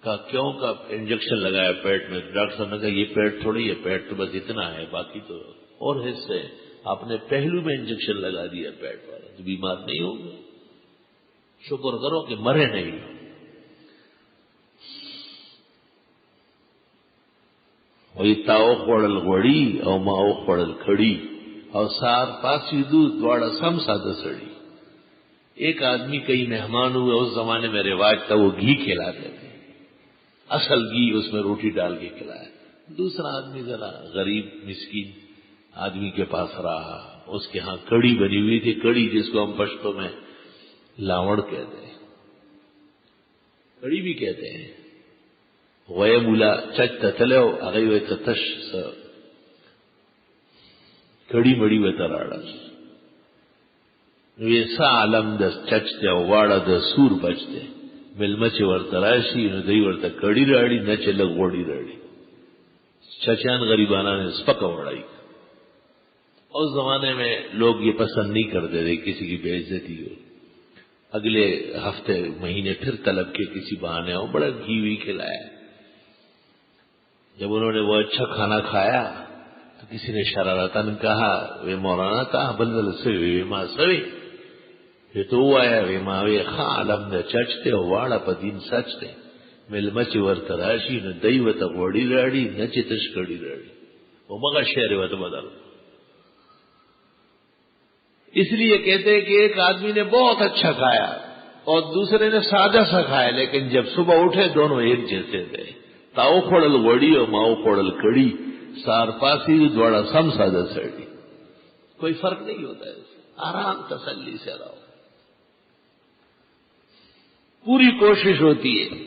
کہا کیوں؟ کا انجیکشن لگایا پیٹ میں. ڈاکٹر صاحب نے کہا یہ پیٹ تھوڑی ہے، پیٹ تو بس اتنا ہے، باقی تو اور حصے آپ نے پہلو میں انجیکشن لگا دیا پیٹ والا، تو بیمار نہیں ہوگا. شکر کرو کہ مرے نہیں. وہی تاؤ خوڑل غوڑی او ماؤ خوڑل کھڑی اور سار پاسی دودھ دوڑا سم سادہ سڑی. ایک آدمی کئی مہمان ہوئے، اس زمانے میں رواج تھا وہ گھی کھلاتے تھے، اصل گھی اس میں روٹی ڈال کے کھلایا. دوسرا آدمی ذرا غریب مسکین آدمی کے پاس رہا، اس کے ہاں کڑی بنی ہوئی تھی، کڑی جس کو ہم پشتو میں لاوڑ کہتے ہیں، کڑی بھی کہتے ہیں. غوئے مولا چچ تتلو اگئی وے تتش کڑی مڑی وے تراڑا ویسا عالم دس چچ دے واڑا د سور بچ دے ملمچ ورتراشی نو دی ورته کڑی راڑی نہ چل غوڑی راڑی. چچان غریبانہ نے سپک وڑائی. اس زمانے میں لوگ یہ پسند نہیں کرتے تھے کسی کی بے عزتی ہو. اگلے ہفتے مہینے پھر طلب کے کسی بہانے ہو، بڑا گھی وی کھلایا. جب انہوں نے وہ اچھا کھانا کھایا تو کسی نے شرارتاً کہا وے مولانا تا بلبل سے وے ماں سوی یہ تو آیا وے ماں وے خاں علم نے چچتے واڑا پدین سچتے مل مچ ورتراشی نہ دئی وت غوڑی راڑی نہ چتش کڑی راڑی. وہ مگا شہر وت بدل. اس لیے کہتے ہیں کہ ایک آدمی نے بہت اچھا کھایا اور دوسرے نے سادہ سا کھایا، لیکن جب صبح اٹھے دونوں ایک جیسے تھے. تاؤ کھوڑل وڑی اور ماؤ کھوڑل کڑی سار پاسی دوڑا سم سادہ سڑی. کوئی فرق نہیں ہوتا ہے. آرام تسلی سے رہو. پوری کوشش ہوتی ہے.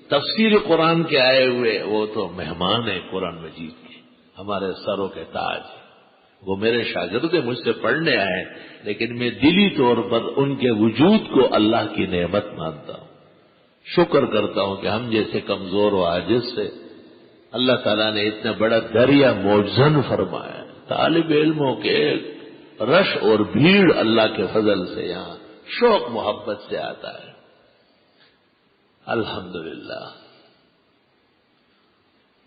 تفسیر قرآن کے آئے ہوئے وہ تو مہمان ہیں قرآن مجید کے، ہمارے سروں کے تاج. وہ میرے شاگرد مجھ سے پڑھنے آئے، لیکن میں دلی طور پر ان کے وجود کو اللہ کی نعمت مانتا ہوں. شکر کرتا ہوں کہ ہم جیسے کمزور و عاجز سے اللہ تعالیٰ نے اتنا بڑا دریا موجزن فرمایا. طالب علموں کے رش اور بھیڑ اللہ کے فضل سے یہاں شوق محبت سے آتا ہے. الحمدللہ.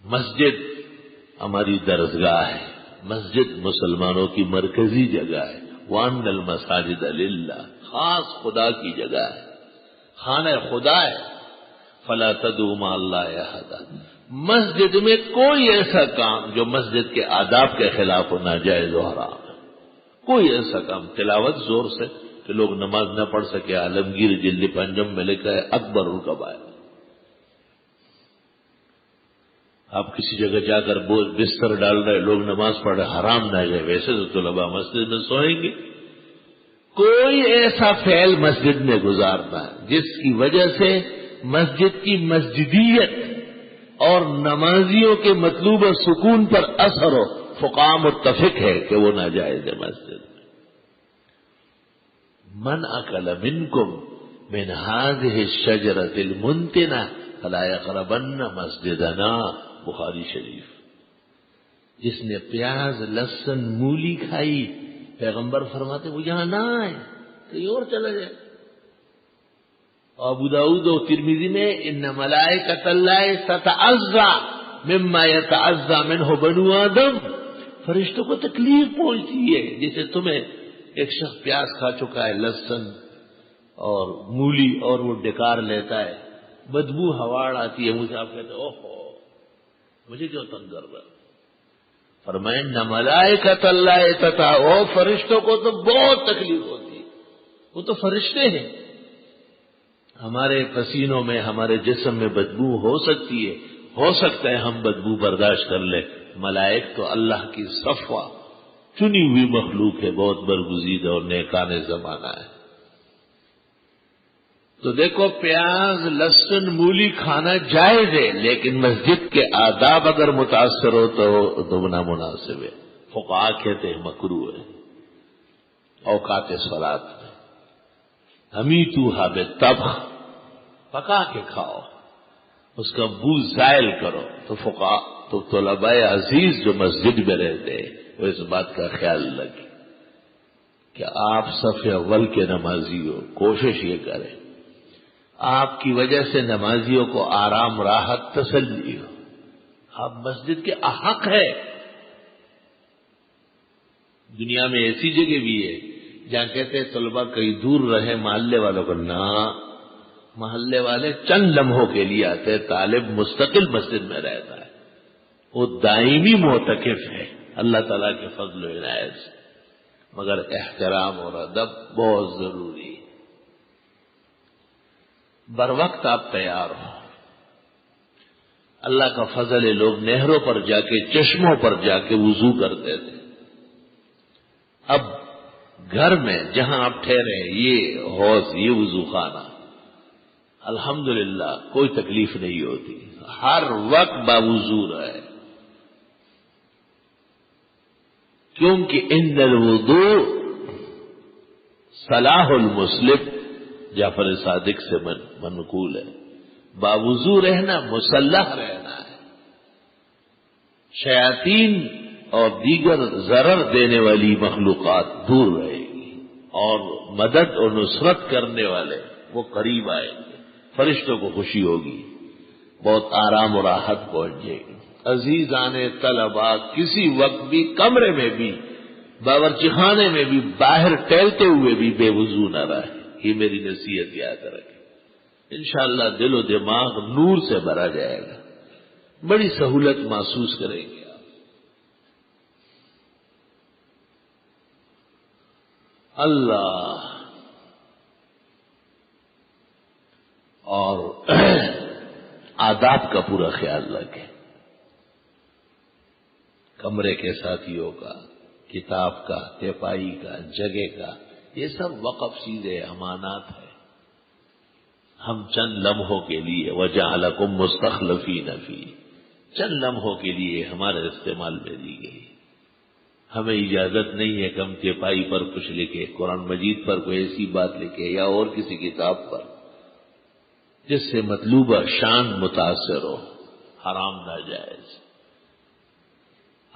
مسجد ہماری درسگاہ ہے، مسجد مسلمانوں کی مرکزی جگہ ہے. وان المساجد للہ، خاص خدا کی جگہ ہے، خانہ خدا ہے. فلا تدعوا مع اللہ احدا. مسجد میں کوئی ایسا کام جو مسجد کے آداب کے خلاف ہو ناجائز و حرام ہے. کوئی ایسا کام، تلاوت زور سے کہ لوگ نماز نہ پڑھ سکے، عالمگیر جلد پنجم میں لکھا ہے اکبر الکبائر. آپ کسی جگہ جا کر بستر ڈال رہے، لوگ نماز پڑھ رہے، حرام نہ جائے. ویسے تو طلباء مسجد میں سوئیں گے. کوئی ایسا فعل مسجد میں گزارنا جس کی وجہ سے مسجد کی مسجدیت اور نمازیوں کے مطلوب سکون پر اثر ہو، فقہاء متفق ہے کہ وہ ناجائز ہے. مسجد من اکل منکم من هذه الشجرة المنتنة فلا يقربن مسجدنا. بخاری شریف. جس نے پیاز لہسن مولی کھائی، پیغمبر فرماتے وہ یہاں نہ آئے، کہیں اور چلا جائے. ابو داؤد و ترمذی میں ان ملائکۃ اللہ تتعزى مما يتعزى منه بنو آدم. فرشتوں کو تکلیف پہنچتی ہے جیسے تمہیں ایک شخص پیاز کھا چکا ہے، لہسن اور مولی، اور وہ ڈکار لیتا ہے، بدبو ہواڑ آتی ہے. مجھے آپ کہتے اوہو مجھے کیوں تنگ کر رہا. فرمائیں نہ ملائکۃ اللہ تتعزى، فرشتوں کو تو بہت تکلیف ہوتی ہے، وہ تو فرشتے ہیں. ہمارے پسینوں میں ہمارے جسم میں بدبو ہو سکتی ہے، ہو سکتا ہے ہم بدبو برداشت کر لیں. ملائک تو اللہ کی صفوہ چنی ہوئی مخلوق ہے، بہت برگزیدہ اور نیکان زمانہ ہے۔ تو دیکھو پیاز لہسن مولی کھانا جائز ہے، لیکن مسجد کے آداب اگر متاثر ہو تو نامناسب ہے۔ فقہا کہتے ہیں مکروہ ہے۔ اوقات صلاۃ میں امیتوھا بالطبخ، پکا کے کھاؤ، اس کا بو زائل کرو۔ تو فقہا تو طلباء عزیز جو مسجد میں رہتے ہیں وہ اس بات کا خیال رکھیں کہ آپ صف اول کے نمازی ہو، کوشش یہ کریں آپ کی وجہ سے نمازیوں کو آرام راحت تسلی ہو۔ آپ مسجد کے احق ہے۔ دنیا میں ایسی جگہ بھی ہے جہاں کہتے ہیں طلباء کہیں دور رہے محلے والوں کو، نہ محلے والے چند لمحوں کے لیے آتے ہیں، طالب مستقل مسجد میں رہتا ہے، وہ دائمی معتکف ہے اللہ تعالیٰ کے فضل و عنایت سے۔ مگر احترام اور ادب بہت ضروری ہے۔ بر وقت آپ تیار ہو۔ اللہ کا فضل ہے، لوگ نہروں پر جا کے چشموں پر جا کے وضو کرتے تھے، اب گھر میں جہاں آپ ٹھہرے یہ حوض، یہ وضو خانہ، الحمدللہ کوئی تکلیف نہیں ہوتی، ہر وقت باوضو رہے، کیونکہ ان الوضوء صلاح المسلم، جعفر صادق سے منقول ہے، باوضو رہنا مسلح رہنا ہے، شیاطین اور دیگر ضرر دینے والی مخلوقات دور رہے گی، اور مدد اور نصرت کرنے والے وہ قریب آئیں گے، فرشتوں کو خوشی ہوگی، بہت آرام و راحت پہنچ جائے گی۔ عزیزان طلباء کسی وقت بھی کمرے میں بھی باورچی خانے میں بھی باہر ٹہلتے ہوئے بھی بے وضو نہ رہے، یہ میری نصیحت یاد رکھیں، انشاءاللہ دل و دماغ نور سے بھرا جائے گا، بڑی سہولت محسوس کریں گے آپ۔ اللہ اور آداب کا پورا خیال رکھیں، کمرے کے ساتھیوں کا، کتاب کا، تیپائی کا، جگہ کا، یہ سب وقف چیزیں امانات ہے، ہم چند لمحوں کے لیے وجعلکم مستخلفین فی، چند لمحوں کے لیے ہمارے استعمال میں دی گئی، ہمیں اجازت نہیں ہے کہ ہم تیپائی پر کچھ لکھے، قرآن مجید پر کوئی ایسی بات لکھے یا اور کسی کتاب پر جس سے مطلوبہ شان متاثر ہو، حرام ناجائز۔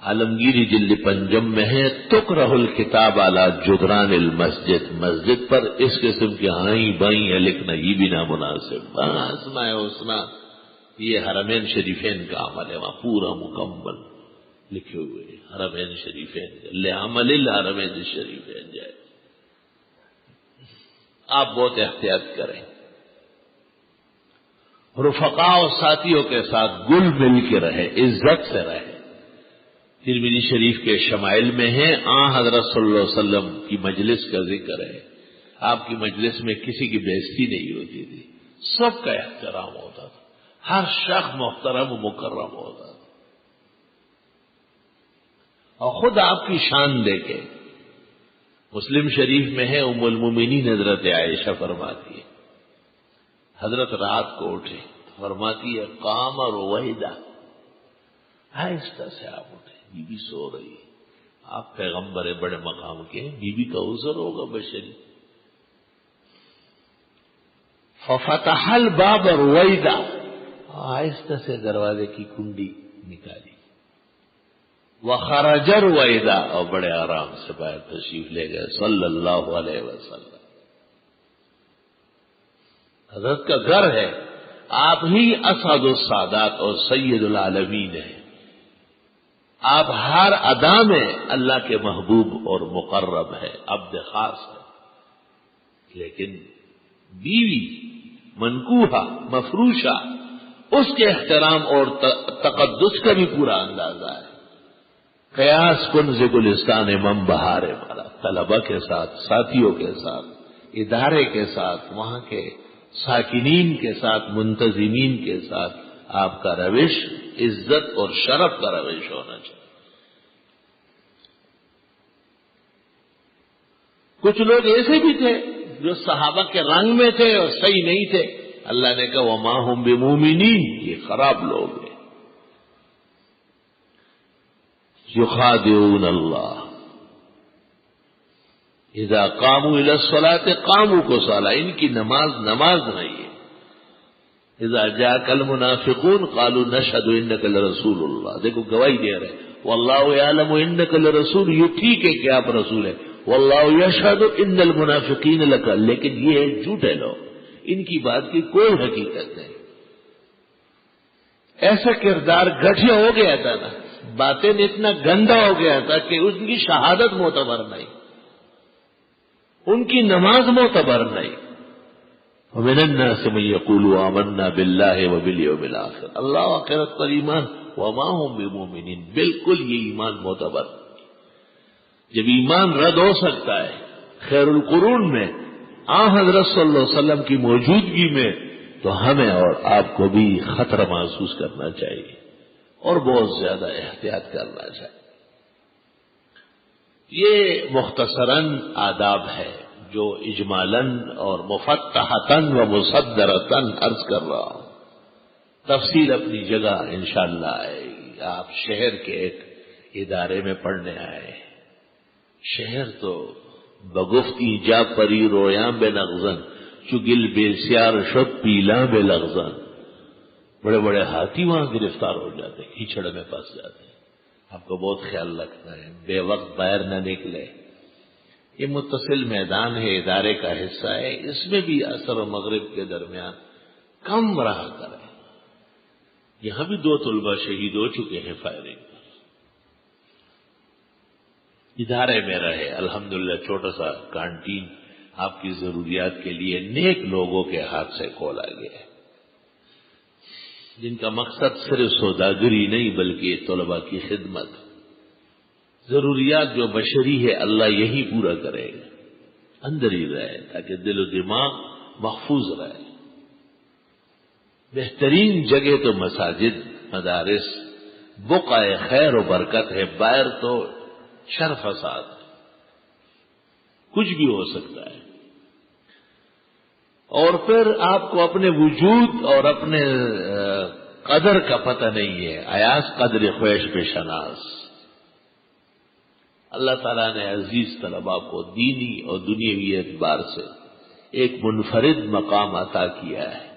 عالمگیری جلد پنجم میں ہے تکرہ الکتاب علی جدران المسجد، مسجد پر اس قسم کے آئیں بائیں لکھنا یہ بھی نامناسب، اسماء حسنی یہ حرمین شریفین کا عمل ہے، وہاں پورا مکمل لکھے ہوئے حرمین شریفین، لعمل الحرمین شریفین جائے، آپ بہت احتیاط کریں، رفقاء اور ساتھیوں کے ساتھ گل مل کے رہے، عزت سے رہے۔ ترمذی شریف کے شمائل میں ہے حضرت صلی اللہ علیہ وسلم کی مجلس کا ذکر ہے، آپ کی مجلس میں کسی کی بےعزتی نہیں ہوتی تھی، سب کا احترام ہوتا تھا، ہر شخص محترم و مکرم ہوتا تھا، اور خود آپ کی شان دیکھے۔ مسلم شریف میں ہے ام المومنین حضرت عائشہ فرماتی ہے، حضرت رات کو اٹھے، فرماتی ہے قام رویدہ، آہستہ سے آپ اٹھے، بی بی سو رہی، آپ پیغمبر بڑے مقام کے، بی بی کا عذر ہوگا بشری، ففتح الباب رویدہ، آہستہ سے دروازے کی کنڈی نکالی، وخرج رویدہ، اور بڑے آرام سے باہر تشریف لے گئے صلی اللہ علیہ وسلم۔ حضرت کا گھر ہے، آپ ہی اسعد السادات اور سید العالمین ہیں، آپ ہر ادا میں اللہ کے محبوب اور مقرب ہے، عبد خاص ہے، لیکن بیوی منکوحہ مفروشہ اس کے احترام اور تقدس کا بھی پورا اندازہ ہے۔ قیاس کنز گلستان من بہار مالا، طلبہ کے ساتھ، ساتھیوں کے ساتھ، ادارے کے ساتھ، وہاں کے ساکنین کے ساتھ، منتظمین کے ساتھ آپ کا روش عزت اور شرف کا روش ہونا چاہیے۔ کچھ لوگ ایسے بھی تھے جو صحابہ کے رنگ میں تھے اور صحیح نہیں تھے، اللہ نے کہا وما ہم بمومنین، یہ خراب لوگ ہیں۔ یخادعون اللہ اذا قاموا الی الصلاۃ قاموا کسالى، ان کی نماز نہیں ہے۔ اذا جاءک المنافقون قالوا نشهد انک لرسول اللہ، دیکھو گواہی دے رہے واللہ یعلم انک لرسول، یہ ٹھیک ہے کہ آپ رسول ہیں، واللہ یشهد ان المنافقین لک، لیکن یہ جھوٹے لوگ، ان کی بات کی کوئی حقیقت نہیں۔ ایسا کردار گٹھیا ہو گیا تھا نا، باطن اتنا گندا ہو گیا تھا کہ ان کی شہادت معتبر نہیں، ان کی نماز معتبر نہیں۔ ومن الناس من يقول آمنا بالله وباليوم الآخر، اللہ آخرت پر ایمان، وما هم بمؤمنین، بالکل یہ ایمان معتبر۔ جب ایمان رد ہو سکتا ہے خیر القرون میں حضرت صلی اللہ علیہ وسلم کی موجودگی میں، تو ہمیں اور آپ کو بھی خطرہ محسوس کرنا چاہیے اور بہت زیادہ احتیاط کرنا چاہیے۔ یہ مختصراً آداب ہے جو اجمالاً اور مفتحتاً و مصدرتاً عرض کر رہا ہوں، تفصیل اپنی جگہ انشاءاللہ آئے گی۔ آپ شہر کے ایک ادارے میں پڑھنے آئے، شہر تو بگفتی جا پری رویاں بے نغزن، چگل بے سیار شد پیلاں بے لغزن، بڑے بڑے ہاتھی وہاں گرفتار ہو جاتے، کیچڑ میں پھنس جاتے۔ آپ کو بہت خیال رکھنا ہے بے وقت باہر نہ نکلے۔ یہ متصل میدان ہے، ادارے کا حصہ ہے، اس میں بھی عصر و مغرب کے درمیان کم رہا کریں۔ یہاں بھی 2 طلبہ شہید ہو چکے ہیں فائرنگ پر۔ ادارے میں رہے، الحمدللہ چھوٹا سا کانٹین آپ کی ضروریات کے لیے نیک لوگوں کے ہاتھ سے کھولا گیا ہے، جن کا مقصد صرف سوداگری نہیں بلکہ طلباء کی خدمت۔ ضروریات جو بشری ہے اللہ یہی پورا کرے گا، اندر ہی رہے تاکہ دل و دماغ محفوظ رہے۔ بہترین جگہ تو مساجد، مدارس، بقعہ خیر و برکت ہے، باہر تو شر فساد ہے، کچھ بھی ہو سکتا ہے۔ اور پھر آپ کو اپنے وجود اور اپنے قدر کا پتہ نہیں ہے، ایاس قدر خویش پہ شناس۔ اللہ تعالیٰ نے عزیز طلباء کو دینی اور دنیاوی اعتبار سے ایک منفرد مقام عطا کیا ہے۔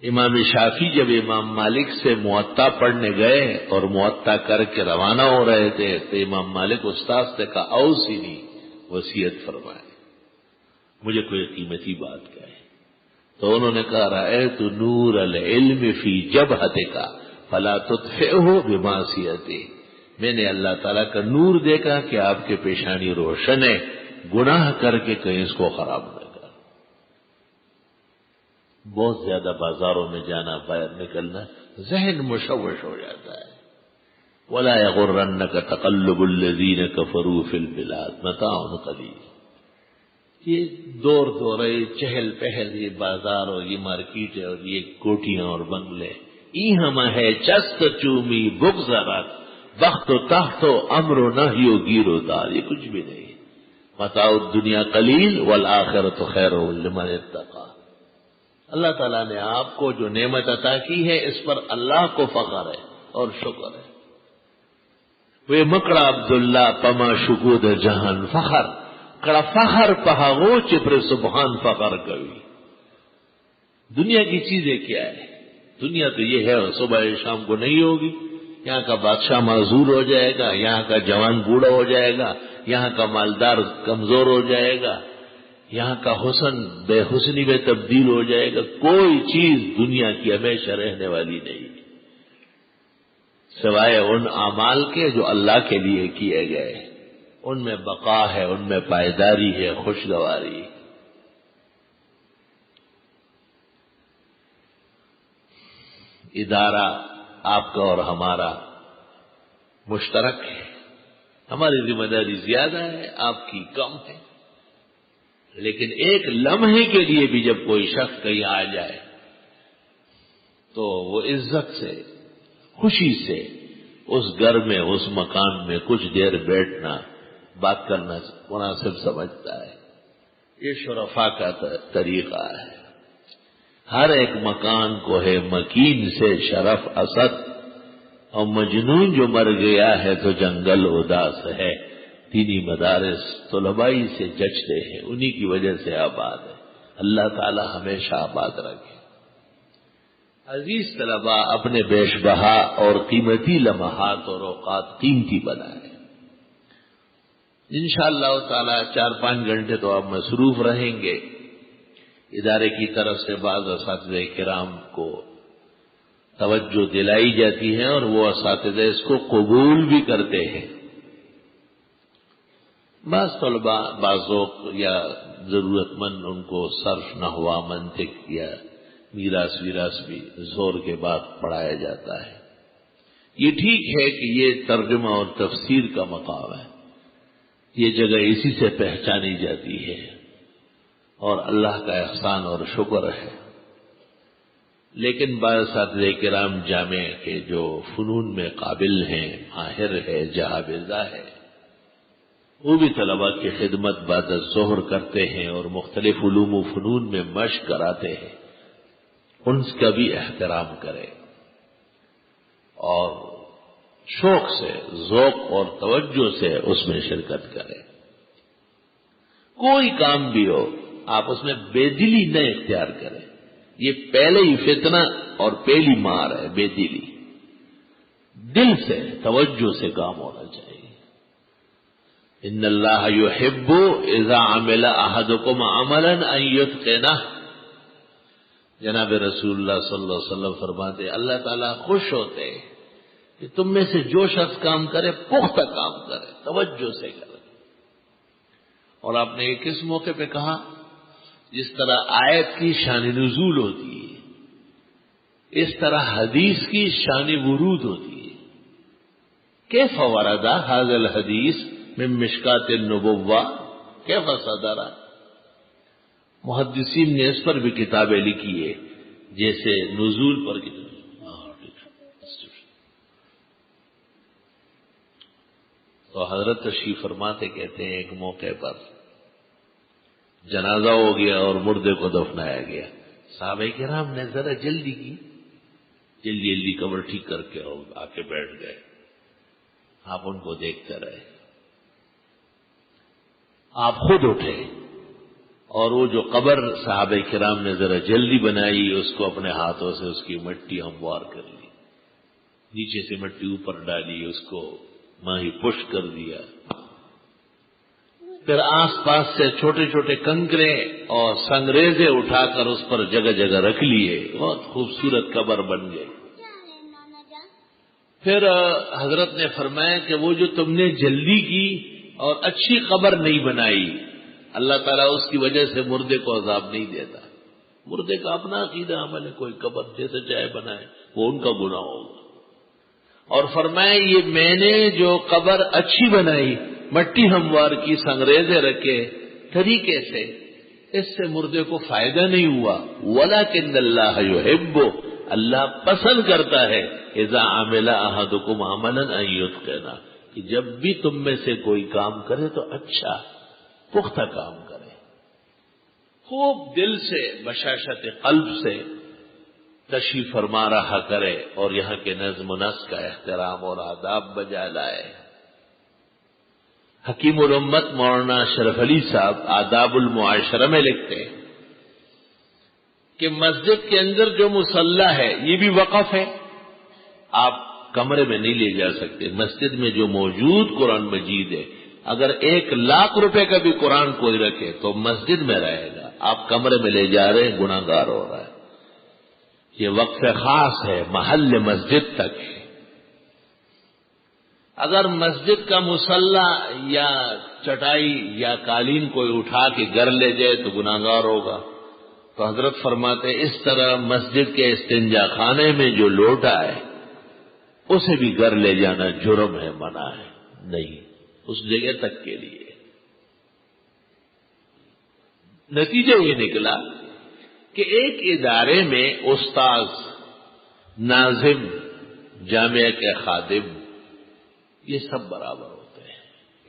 امام شافعی جب امام مالک سے موطا پڑھنے گئے اور موطا کر کے روانہ ہو رہے تھے تو امام مالک استاد سے کہا اوصینی، وصیت فرمائے، مجھے کوئی قیمتی بات کہے۔ تو انہوں نے کہا رأیت نور العلم فی جبہتک فلا تطفئہ بمعصیتہ، میں نے اللہ تعالیٰ کا نور دیکھا کہ آپ کے پیشانی روشن ہے، گناہ کر کے کہیں اس کو خراب نہ کر۔ بہت زیادہ بازاروں میں جانا، باہر نکلنا، ذہن مشوش ہو جاتا ہے۔ وَلَا يَغُرَّنَّكَ تَقَلُّبُ الَّذِينَ كَفَرُوا فِي الْبِلَادِ مَتَاعٌ قَلِيلٌ، یہ دورے چہل پہل، یہ بازار اور یہ مارکیٹ اور یہ کوٹیاں اور بنگلے، ای ہم ہے چست چومی بغضرت بخت و تخت و امر و نہی و گیر و دار، یہ کچھ بھی نہیں۔ متاع الدنیا قلیل والآخرۃ خیر لمن اتقی۔ اللہ تعالیٰ نے آپ کو جو نعمت عطا کی ہے اس پر اللہ کو فخر ہے اور شکر ہے۔ وہ مکڑا عبداللہ پما شکود جہان فخر، کڑا فخر پہاغو چپر سبحان فخر کبھی۔ دنیا کی چیزیں کیا ہے؟ دنیا تو یہ ہے اور صبح شام کو نہیں ہوگی، یہاں کا بادشاہ معذور ہو جائے گا، یہاں کا جوان بوڑھا ہو جائے گا، یہاں کا مالدار کمزور ہو جائے گا، یہاں کا حسن بے حسنی میں تبدیل ہو جائے گا۔ کوئی چیز دنیا کی ہمیشہ رہنے والی نہیں سوائے ان اعمال کے جو اللہ کے لیے کیے گئے، ان میں بقا ہے، ان میں پائیداری ہے، خوشگواری۔ ادارہ آپ کا اور ہمارا مشترک ہے، ہماری ذمہ داری زیادہ ہے، آپ کی کم ہے، لیکن ایک لمحے کے لیے بھی جب کوئی شخص کہیں آ جائے تو وہ عزت سے، خوشی سے اس گھر میں، اس مکان میں کچھ دیر بیٹھنا بات کرنا مناسب سمجھتا ہے. یہ شرفاء کا طریقہ ہے. ہر ایک مکان کو ہے مکین سے شرف اسد، اور مجنون جو مر گیا ہے تو جنگل اداس ہے. دینی مدارس طلبائی سے جچتے ہیں، انہی کی وجہ سے آباد ہے. اللہ تعالی ہمیشہ آباد رکھے. عزیز طلباء، اپنے بیش بہا اور قیمتی لمحات اور اوقات قیمتی بنائیں. انشاءاللہ تعالی 4-5 گھنٹے تو آپ مصروف رہیں گے. ادارے کی طرف سے بعض اساتذہ کرام کو توجہ دلائی جاتی ہے اور وہ اساتذہ اس کو قبول بھی کرتے ہیں. بعض طلباء بعض ذوق یا ضرورت مند ان کو صرف، نحو، منطق یا میراث بھی زور کے بعد پڑھایا جاتا ہے. یہ ٹھیک ہے کہ یہ ترجمہ اور تفسیر کا مقام ہے، یہ جگہ اسی سے پہچانی جاتی ہے اور اللہ کا احسان اور شکر ہے. لیکن بعض اساتذہ کرام جامع کے جو فنون میں قابل ہیں، ماہر ہے، جہابذہ ہے، وہ بھی طلباء کی خدمت بعد الظہر کرتے ہیں اور مختلف علوم و فنون میں مشق کراتے ہیں. ان کا بھی احترام کرے اور شوق سے، ذوق اور توجہ سے اس میں شرکت کرے. کوئی کام بھی ہو آپ اس میں بے دلی نہ اختیار کریں. یہ پہلے ہی فتنہ اور پہلی مار ہے، بے دلی. دل سے، توجہ سے کام ہونا چاہیے. ان اللہ یحب اذا عمل احدکم عملا ان یتقنہ. جناب رسول اللہ صلی اللہ علیہ وسلم فرماتے اللہ تعالیٰ خوش ہوتے کہ تم میں سے جو شخص کام کرے پختہ کام کرے، توجہ سے کرے. اور آپ نے ایک اس موقع پہ کہا جس طرح آیت کی شان نزول ہوتی ہے اس طرح حدیث کی شان ورود ہوتی ہے. کیف ورد ھذا الحدیث من مشکات النبوہ کیف صدر. محدثین نے اس پر بھی کتابیں لکھی ہے، جیسے نزول پر تو حضرت تشریف فرماتے کہتے ہیں ایک موقع پر جنازہ ہو گیا اور مردے کو دفنایا گیا. صحابہ کرام نے ذرا جلدی کی، جلدی قبر ٹھیک کر کے اور آ کے بیٹھ گئے. آپ ان کو دیکھتے رہے. آپ خود اٹھے اور وہ جو قبر صحابہ کرام نے ذرا جلدی بنائی اس کو اپنے ہاتھوں سے اس کی مٹی ہموار کر لی، نیچے سے مٹی اوپر ڈالی، اس کو ماہی پش کر دیا. پھر آس پاس سے چھوٹے چھوٹے کنکرے اور سنگریزے اٹھا کر اس پر جگہ جگہ رکھ لیے. بہت خوبصورت قبر بن گئی. پھر حضرت نے فرمایا کہ وہ جو تم نے جلدی کی اور اچھی قبر نہیں بنائی، اللہ تعالیٰ اس کی وجہ سے مردے کو عذاب نہیں دیتا. مردے کا اپنا عقیدہ عمل ہے، کوئی قبر جیسے چاہے بنائے، وہ ان کا گناہ ہوگا. اور فرمایا یہ میں نے جو قبر اچھی بنائی، مٹی ہموار کی، سنگریزے رکھے طریقے سے، اس سے مردے کو فائدہ نہیں ہوا. وَلَكِنَّ اللَّهَ يُحِبُّ، اللہ پسند کرتا ہے اذا عمل احدکم عملا ان یتقنہ، کہ جب بھی تم میں سے کوئی کام کرے تو اچھا پختہ کام کرے، خوب دل سے، بشاشت قلب سے تشریف فرما رہا کرے اور یہاں کے نظم و نسق کا احترام اور آداب بجا لائے. حکیم الامت مولانا اشرف علی صاحب آداب المعاشرہ میں لکھتے ہیں کہ مسجد کے اندر جو مصلی ہے یہ بھی وقف ہے، آپ کمرے میں نہیں لے جا سکتے. مسجد میں جو موجود قرآن مجید ہے، اگر 1,00,000 روپے کا بھی قرآن کوئی رکھے تو مسجد میں رہے گا. آپ کمرے میں لے جا رہے ہیں، گناہ گار ہو رہا ہے. یہ وقف خاص ہے، محل مسجد تک ہے. اگر مسجد کا مصلی یا چٹائی یا قالین کوئی اٹھا کے گھر لے جائے تو گناہ گار ہوگا. تو حضرت فرماتے اس طرح مسجد کے استنجا خانے میں جو لوٹا ہے اسے بھی گھر لے جانا جرم ہے، منع ہے، نہیں، اس جگہ تک کے لیے. نتیجہ یہ نکلا کہ ایک ادارے میں استاذ، ناظم، جامعہ کے خادم، یہ سب برابر ہوتے ہیں.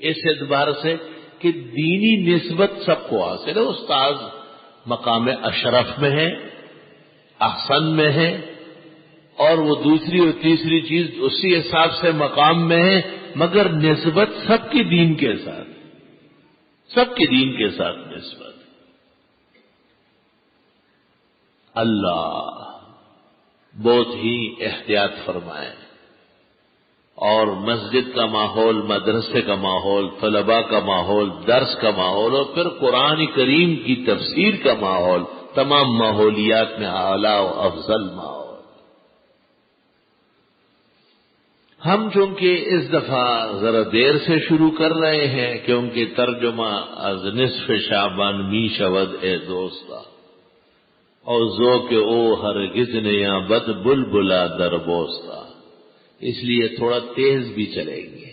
اس اعتبار سے کہ دینی نسبت سب کو حاصل ہے. استاذ مقام اشرف میں ہے، احسن میں ہے، اور وہ دوسری اور تیسری چیز اسی حساب سے مقام میں ہے، مگر نسبت سب کے دین کے ساتھ، سب کے دین کے ساتھ نسبت. اللہ بہت ہی احتیاط فرمائے، اور مسجد کا ماحول، مدرسے کا ماحول، طلباء کا ماحول، درس کا ماحول، اور پھر قرآن کریم کی تفسیر کا ماحول، تمام ماحولیات میں اعلیٰ و افضل ماحول. ہم چونکہ اس دفعہ ذرا دیر سے شروع کر رہے ہیں کیونکہ ترجمہ از نصف شعبان می شود اے دوستا، اور ذوق او ہرگز نیا بد بلبلا در بوستا، اس لیے تھوڑا تیز بھی چلیں گے.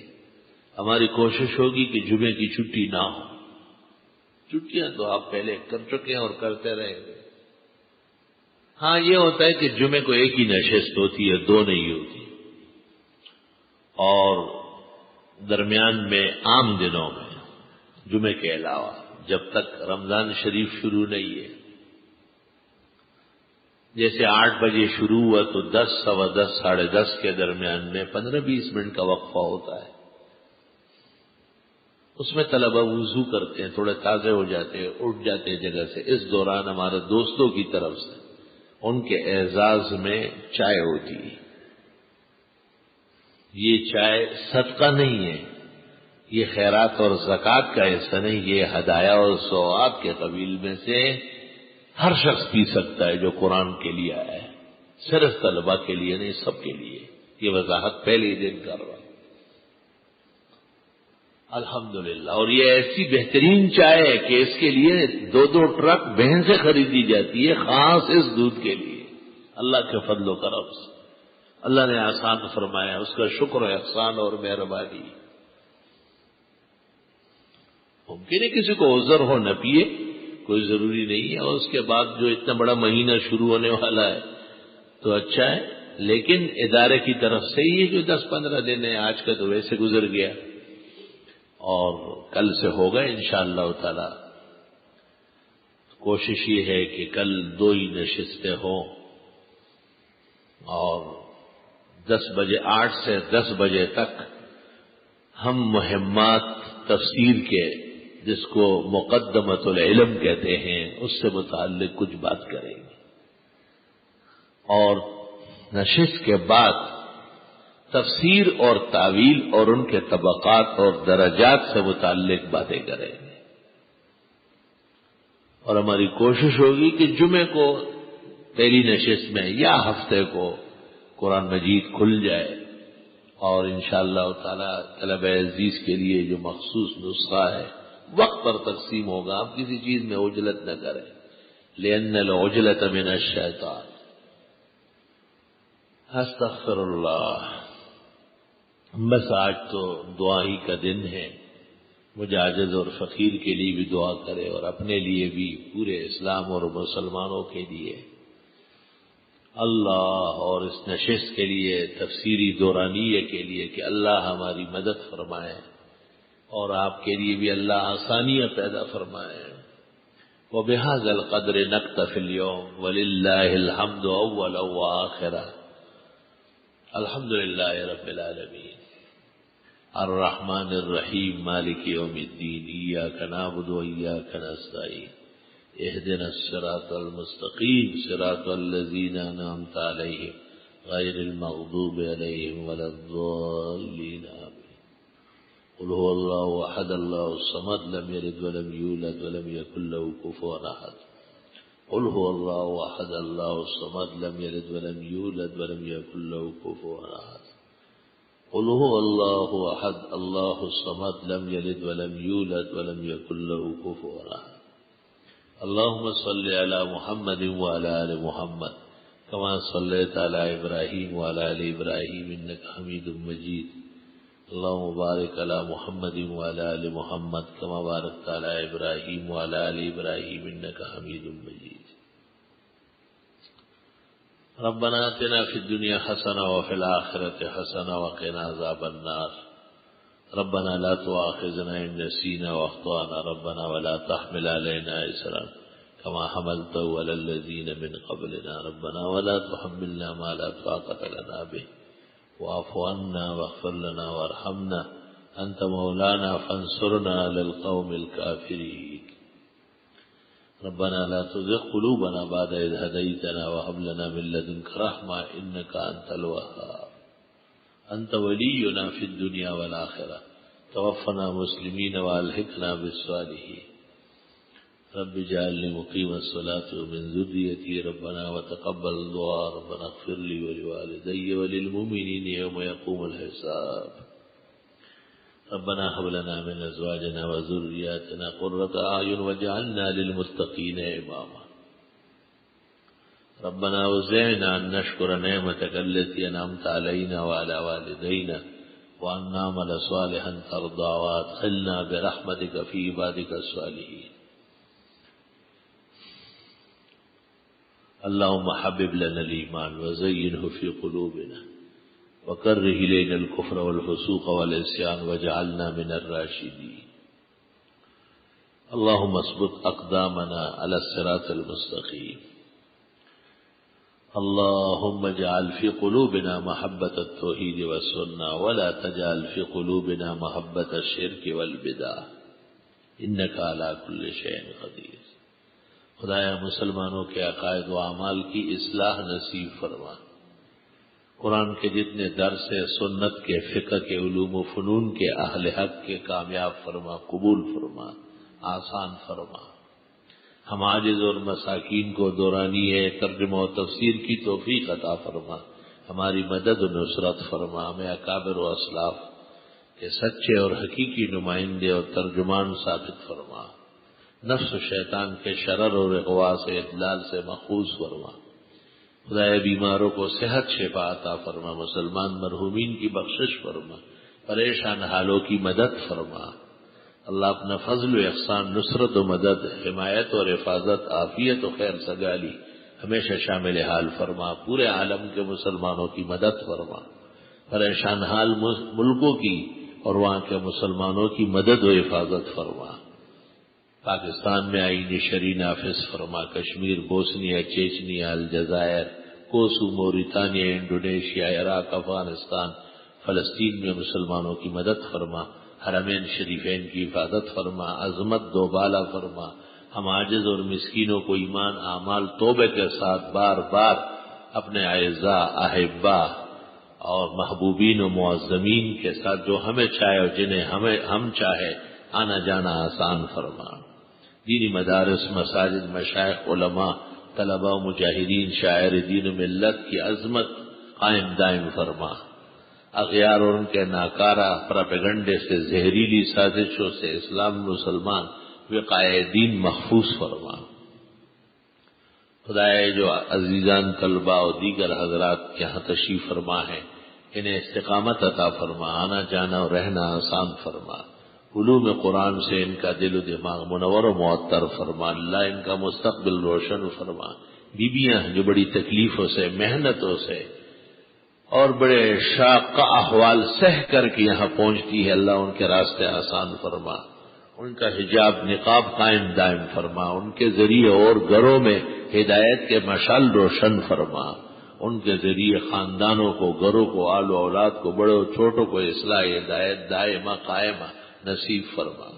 ہماری کوشش ہوگی کہ جمعے کی چھٹی نہ ہو. چھٹیاں تو آپ پہلے کر چکے ہیں اور کرتے رہیں گے. ہاں یہ ہوتا ہے کہ جمعے کو ایک ہی نشست ہوتی ہے، دو نہیں ہوتی، اور درمیان میں عام دنوں میں جمعے کے علاوہ جب تک رمضان شریف شروع نہیں ہے، جیسے 8 بجے شروع ہوا تو 10، سوا 10، ساڑھے 10 کے درمیان میں 15-20 منٹ کا وقفہ ہوتا ہے. اس میں طلبہ وضو کرتے ہیں، تھوڑے تازے ہو جاتے ہیں، اٹھ جاتے ہیں جگہ سے. اس دوران ہمارے دوستوں کی طرف سے ان کے اعزاز میں چائے ہوتی ہے. یہ چائے صدقہ نہیں ہے، یہ خیرات اور زکوٰۃ کا حصہ نہیں، یہ ہدایہ اور ثواب کے قبیل میں سے ہر شخص پی سکتا ہے جو قرآن کے لیے آیا ہے. صرف طلبہ کے لیے نہیں، سب کے لیے. یہ وضاحت پہلے ہی دن کر رہا ہوں. الحمدللہ. اور یہ ایسی بہترین چائے ہے کہ اس کے لیے 2 ٹرک بہن سے خریدی جاتی ہے، خاص اس دودھ کے لیے. اللہ کے فضل و کرم سے اللہ نے آسان فرمایا، اس کا شکر و احسان اور مہربانی. ممکن ہے کسی کو عذر ہو نہ پیے، کوئی ضروری نہیں ہے. اور اس کے بعد جو اتنا بڑا مہینہ شروع ہونے والا ہے تو اچھا ہے، لیکن ادارے کی طرف سے یہ جو 10-15 دن ہے، آج کا تو ویسے گزر گیا اور کل سے ہوگا انشاءاللہ تعالی. کوشش یہ ہے کہ کل 2 ہی نشستیں ہوں، اور 10 بجے 8 سے 10 بجے تک ہم مہمات تفسیر کے، جس کو مقدمۃ العلم کہتے ہیں، اس سے متعلق کچھ بات کریں گے، اور نشست کے بعد تفسیر اور تعویل اور ان کے طبقات اور درجات سے متعلق باتیں کریں گے. اور ہماری کوشش ہوگی کہ جمعے کو پہلی نشست میں یا ہفتے کو قرآن مجید کھل جائے، اور انشاءاللہ تعالی طلبہ عزیز کے لیے جو مخصوص نسخہ ہے وقت پر تقسیم ہوگا. آپ کسی چیز میں عجلت نہ کریں، لأن العجلۃ من الشیطان. استغفر اللہ. بس آج تو دعا ہی کا دن ہے. مجھے عاجز اور فقیر کے لیے بھی دعا کرے، اور اپنے لیے بھی، پورے اسلام اور مسلمانوں کے لیے. اللہ اور اس نشست کے لیے، تفسیری دورانیہ کے لیے، کہ اللہ ہماری مدد فرمائے، اور آپ کے لیے بھی اللہ آسانیاں پیدا فرمائے. وبهذا القدر نکتفی اليوم وللہ الحمد اولا وآخرا. الحمدللہ رب العالمین الرحمن الرحیم مالک یوم الدین ایاک نعبد و ایاک نستعین اهدنا الصراط المستقیم صراط الذین انعمت علیہم غیر المغضوب علیہم ولا الضالین. قل هو الله احد الله الصمد لم يلد ولم يولد ولم يكن له كفوا احد. قل هو الله احد الله الصمد لم يلد ولم يولد ولم يكن له كفوا احد. قل هو الله احد الله الصمد لم يلد ولم يولد ولم يكن له كفوا احد. اللهم صل على محمد وعلى ال محمد كما صليت على ابراهيم وعلى ال ابراهيم انك حميد مجيد. اللهم بارك على محمد وعلى ال محمد كما باركت على ابراهيم وعلى ال ابراهيم انك حميد مجيد. ربنا آتنا في الدنيا حسنة وفي الآخرة حسنة وقنا عذاب النار. ربنا لا تؤاخذنا إن نسينا وأخطأنا ربنا ولا تحمل علينا إصرا كما حملته على الذين من قبلنا ربنا ولا تحملنا ما لا طاقة لنا به واعف عنا واغفر لنا وارحمنا أنت مولانا فانصرنا على القوم الكافرين ربنا لا تزغ قلوبنا بعد إذ هديتنا وهب لنا من لدنك رحمة إنك أنت الوهاب أنت ولينا في الدنيا والآخرة توفنا مسلمين وألحقنا بالصالحين رب اجعلني مقيم الصلاة ومن ذريتي ربنا وتقبل دعاء ربنا اغفر لي ولوالدي وللمؤمنين يوم يقوم الحساب ربنا هب لنا من أزواجنا وذرياتنا قرة أعين واجعلنا للمتقين إماما ربنا أوزعنا أن نشكر نعمتك التي أنعمت علينا وعلى والدينا وأن نعمل صالحا ترضى وأدخلنا برحمتك في عبادك الصالحين اللهم حبب لنا الإيمان وزينه في قلوبنا وكره إلينا الكفر والفسوق والعصيان واجعلنا من الراشدين اللهم اثبت أقدامنا على الصراط المستقيم اللهم اجعل في قلوبنا محبة التوحيد والسنة ولا تجعل في قلوبنا محبة الشرك والبدع إنك على كل شيء قدير خدایا مسلمانوں کے عقائد و اعمال کی اصلاح نصیب فرما قرآن کے جتنے درس ہیں سنت کے فقہ کے علوم و فنون کے اہل حق کے کامیاب فرما قبول فرما آسان فرما ہم عاجز اور مساکین کو دورانی ہے ترجمہ و تفسیر کی توفیق عطا فرما ہماری مدد و نصرت فرما ہمیں اکابر و اسلاف کے سچے اور حقیقی نمائندے اور ترجمان ثابت فرما نفس و شیطان کے شرر اور اغوا سے اضلال سے محفوظ فرما خدایا بیماروں کو صحت شفا عطا فرما مسلمان مرحومین کی بخشش فرما پریشان حالوں کی مدد فرما اللہ اپنا فضل و احسان نصرت و مدد حمایت اور حفاظت عافیت و خیر سگالی ہمیشہ شامل حال فرما پورے عالم کے مسلمانوں کی مدد فرما پریشان حال ملکوں کی اور وہاں کے مسلمانوں کی مدد و حفاظت فرما پاکستان میں آئین شرعی نافذ فرما کشمیر بوسنیا چیچنیا الجزائر کوسو موریتانیا انڈونیشیا عراق افغانستان فلسطین میں مسلمانوں کی مدد فرما حرمین شریفین کی حفاظت فرما عظمت دوبالا فرما ہم عاجز اور مسکینوں کو ایمان اعمال توبہ کے ساتھ بار بار اپنے اعزاء احبا اور محبوبین و معظمین کے ساتھ جو ہمیں چاہے اور جنہیں ہم چاہے آنا جانا آسان فرما دینی مدارس مساجد مشائخ علماء طلباء مجاہدین شاعر دین و ملت کی عظمت قائم دائم فرما اغیار اور ان کے ناکارہ پراپیگنڈے سے زہریلی سازشوں سے اسلام مسلمان وقائے دین محفوظ فرما خدائے جو عزیزان طلباء و دیگر حضرات یہاں تشریف فرما ہے انہیں استقامت عطا فرما آنا جانا اور رہنا آسان فرما علوم قرآن سے ان کا دل و دماغ منور و معطر فرما اللہ ان کا مستقبل روشن فرما بیویاں جو بڑی تکلیفوں سے محنتوں سے اور بڑے شاق احوال سہ کر کے یہاں پہنچتی ہے اللہ ان کے راستے آسان فرما ان کا حجاب نقاب قائم دائم فرما ان کے ذریعے اور گھروں میں ہدایت کے مشعل روشن فرما ان کے ذریعے خاندانوں کو گھروں کو آل و اولاد کو بڑے و چھوٹوں کو اصلاح ہدایت دائمہ قائمہ نصیب فرما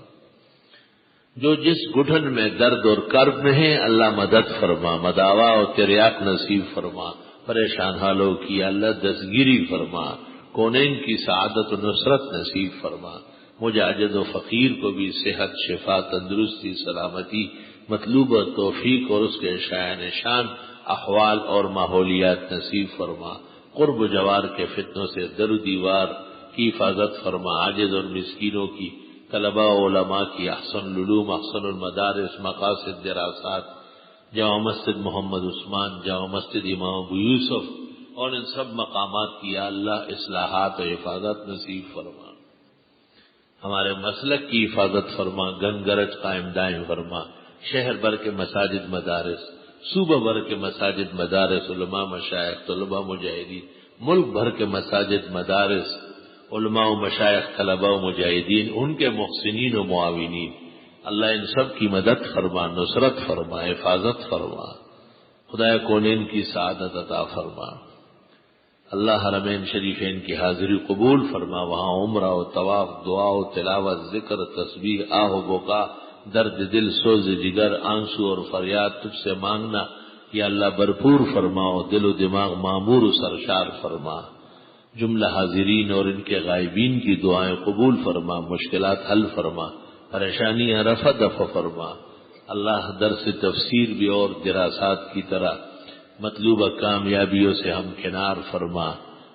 جو جس گٹھن میں درد اور کرب میں ہے اللہ مدد فرما مداوا اور تریاق نصیب فرما پریشان حالوں کی اللہ دستگیری فرما کونین کی سعادت و نصرت نصیب فرما مجھے عاجز و فقیر کو بھی صحت شفا تندرستی سلامتی مطلوب توفیق اور اس کے شایان شان احوال اور ماحولیات نصیب فرما قرب و جوار کے فتنوں سے در و دیوار کی حفاظت فرما عاجز اور مسکینوں کی طلباء و علماء کی احسن العلوم احسن المدارس مقاصد دراسات جامع مسجد محمد عثمان جامع مسجد امام ابو یوسف اور ان سب مقامات کی یا اللہ اصلاحات و حفاظت نصیب فرما ہمارے مسلک کی حفاظت فرما گنگ گرج قائم دائم فرما شہر بھر کے مساجد مدارس صوبہ بھر کے مساجد مدارس علماء مشائخ طلباء مجاہدین ملک بھر کے مساجد مدارس علماء و مشائخ طلباء و مجاہدین، ان کے محسنین و معاونین، اللہ ان سب کی مدد فرما، نصرت فرما، حفاظت فرما، خدائے کونین کی سعادت عطا فرما۔ اللہ حرمین شریفین کی حاضری قبول فرما، وہاں عمرہ و طواف، دعا و تلاوت، ذکر، تسبیح، آہ و بکا، درد دل، سوز جگر، آنسو اور فریاد تجھ سے مانگنا یا اللہ بھرپور فرماؤ، دل و دماغ معمور و سرشار فرما۔ جملہ حاضرین اور ان کے غائبین کی دعائیں قبول فرما، مشکلات حل فرما، پریشانیاں رفع دفع فرما۔ اللہ درس تفسیر بھی اور دراسات کی طرح مطلوبہ کامیابیوں سے ہم کنار فرما،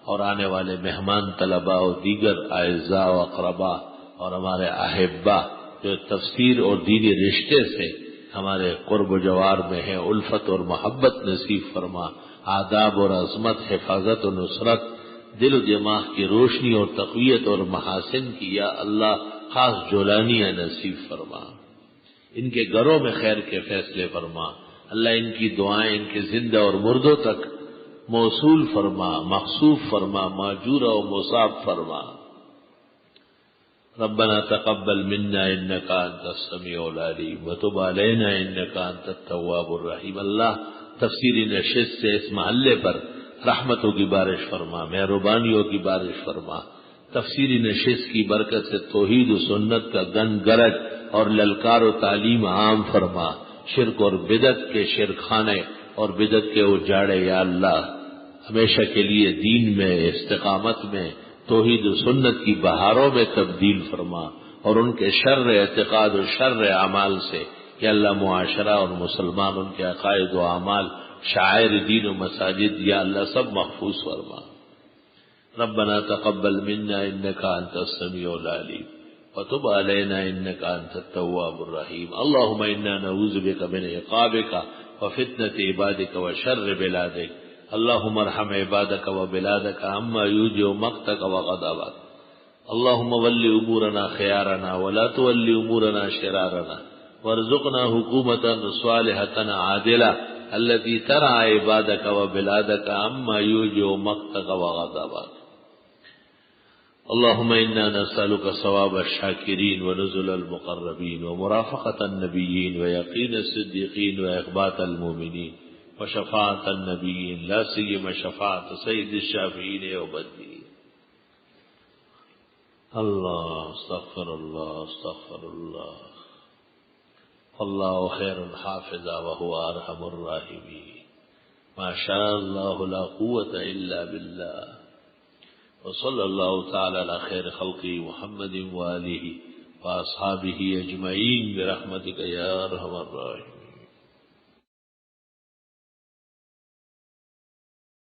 اور آنے والے مہمان طلباء و دیگر اعزاء و اقرباء اور ہمارے احباء جو تفسیر اور دینی رشتے سے ہمارے قرب و جوار میں ہیں، الفت اور محبت نصیب فرما، آداب اور عظمت، حفاظت و نصرت، دل و دماغ کی روشنی اور تقویت اور محاسن کی یا اللہ خاص جولانیاں نصیب فرما۔ ان کے گھروں میں خیر کے فیصلے فرما، اللہ ان کی دعائیں ان کے زندہ اور مردوں تک موصول فرما، مخصوص فرما، ماجورہ و مصاب فرما۔ ربنا تقبل منا انك انت السميع العليم وتب علينا انك انت التواب الرحيم۔ اللہ تفسیری نشست سے اس محلے پر رحمتوں کی بارش فرما، مہربانیوں کی بارش فرما۔ تفسیری نشست کی برکت سے توحید و سنت کا گن گرج اور للکار و تعلیم عام فرما، شرک اور بدعت کے شرکخانے اور بدعت کے اجاڑے یا اللہ ہمیشہ کے لیے دین میں، استقامت میں، توحید و سنت کی بہاروں میں تبدیل فرما، اور ان کے شر اعتقاد و شر اعمال سے یا اللہ معاشرہ اور مسلمان، ان کے عقائد و اعمال، شعائر دین و مساجد یا اللہ سب محفوظ فرما۔ ربنا تقبل منا انك انت السميع العليم وتب علينا انك انت التواب الرحيم۔ اللهم انا نعوذ بك من عقابك وفتنة عبادك وشر بلادك۔ اللهم ارحم عبادك وبلادك عما يوجب مقتك وغضبك۔ اللهم ول امورنا خيارنا ولا تول امورنا شرارنا، وارزقنا حكومة صالحة عادلة التي ترعى عبادك وبلادك عما يوجب مقتك وغضبك۔ اللهم انا نسألك ثواب الشاكرين ونزل المقربين ومرافقة النبيين ويقين الصديقين وإخبات المؤمنين وشفاعة النبيين، لا سيما شفاعة سيد الشافعين يوم الدين۔ الله استغفر الله استغفر الله، الله خير حافظا وهو أرحم الراحمين، ما شاء الله لا قوة إلا بالله، وصلى الله تعالى على خير خلقه محمد وآله وأصحابه أجمعين برحمتك يا أرحم الراحمين۔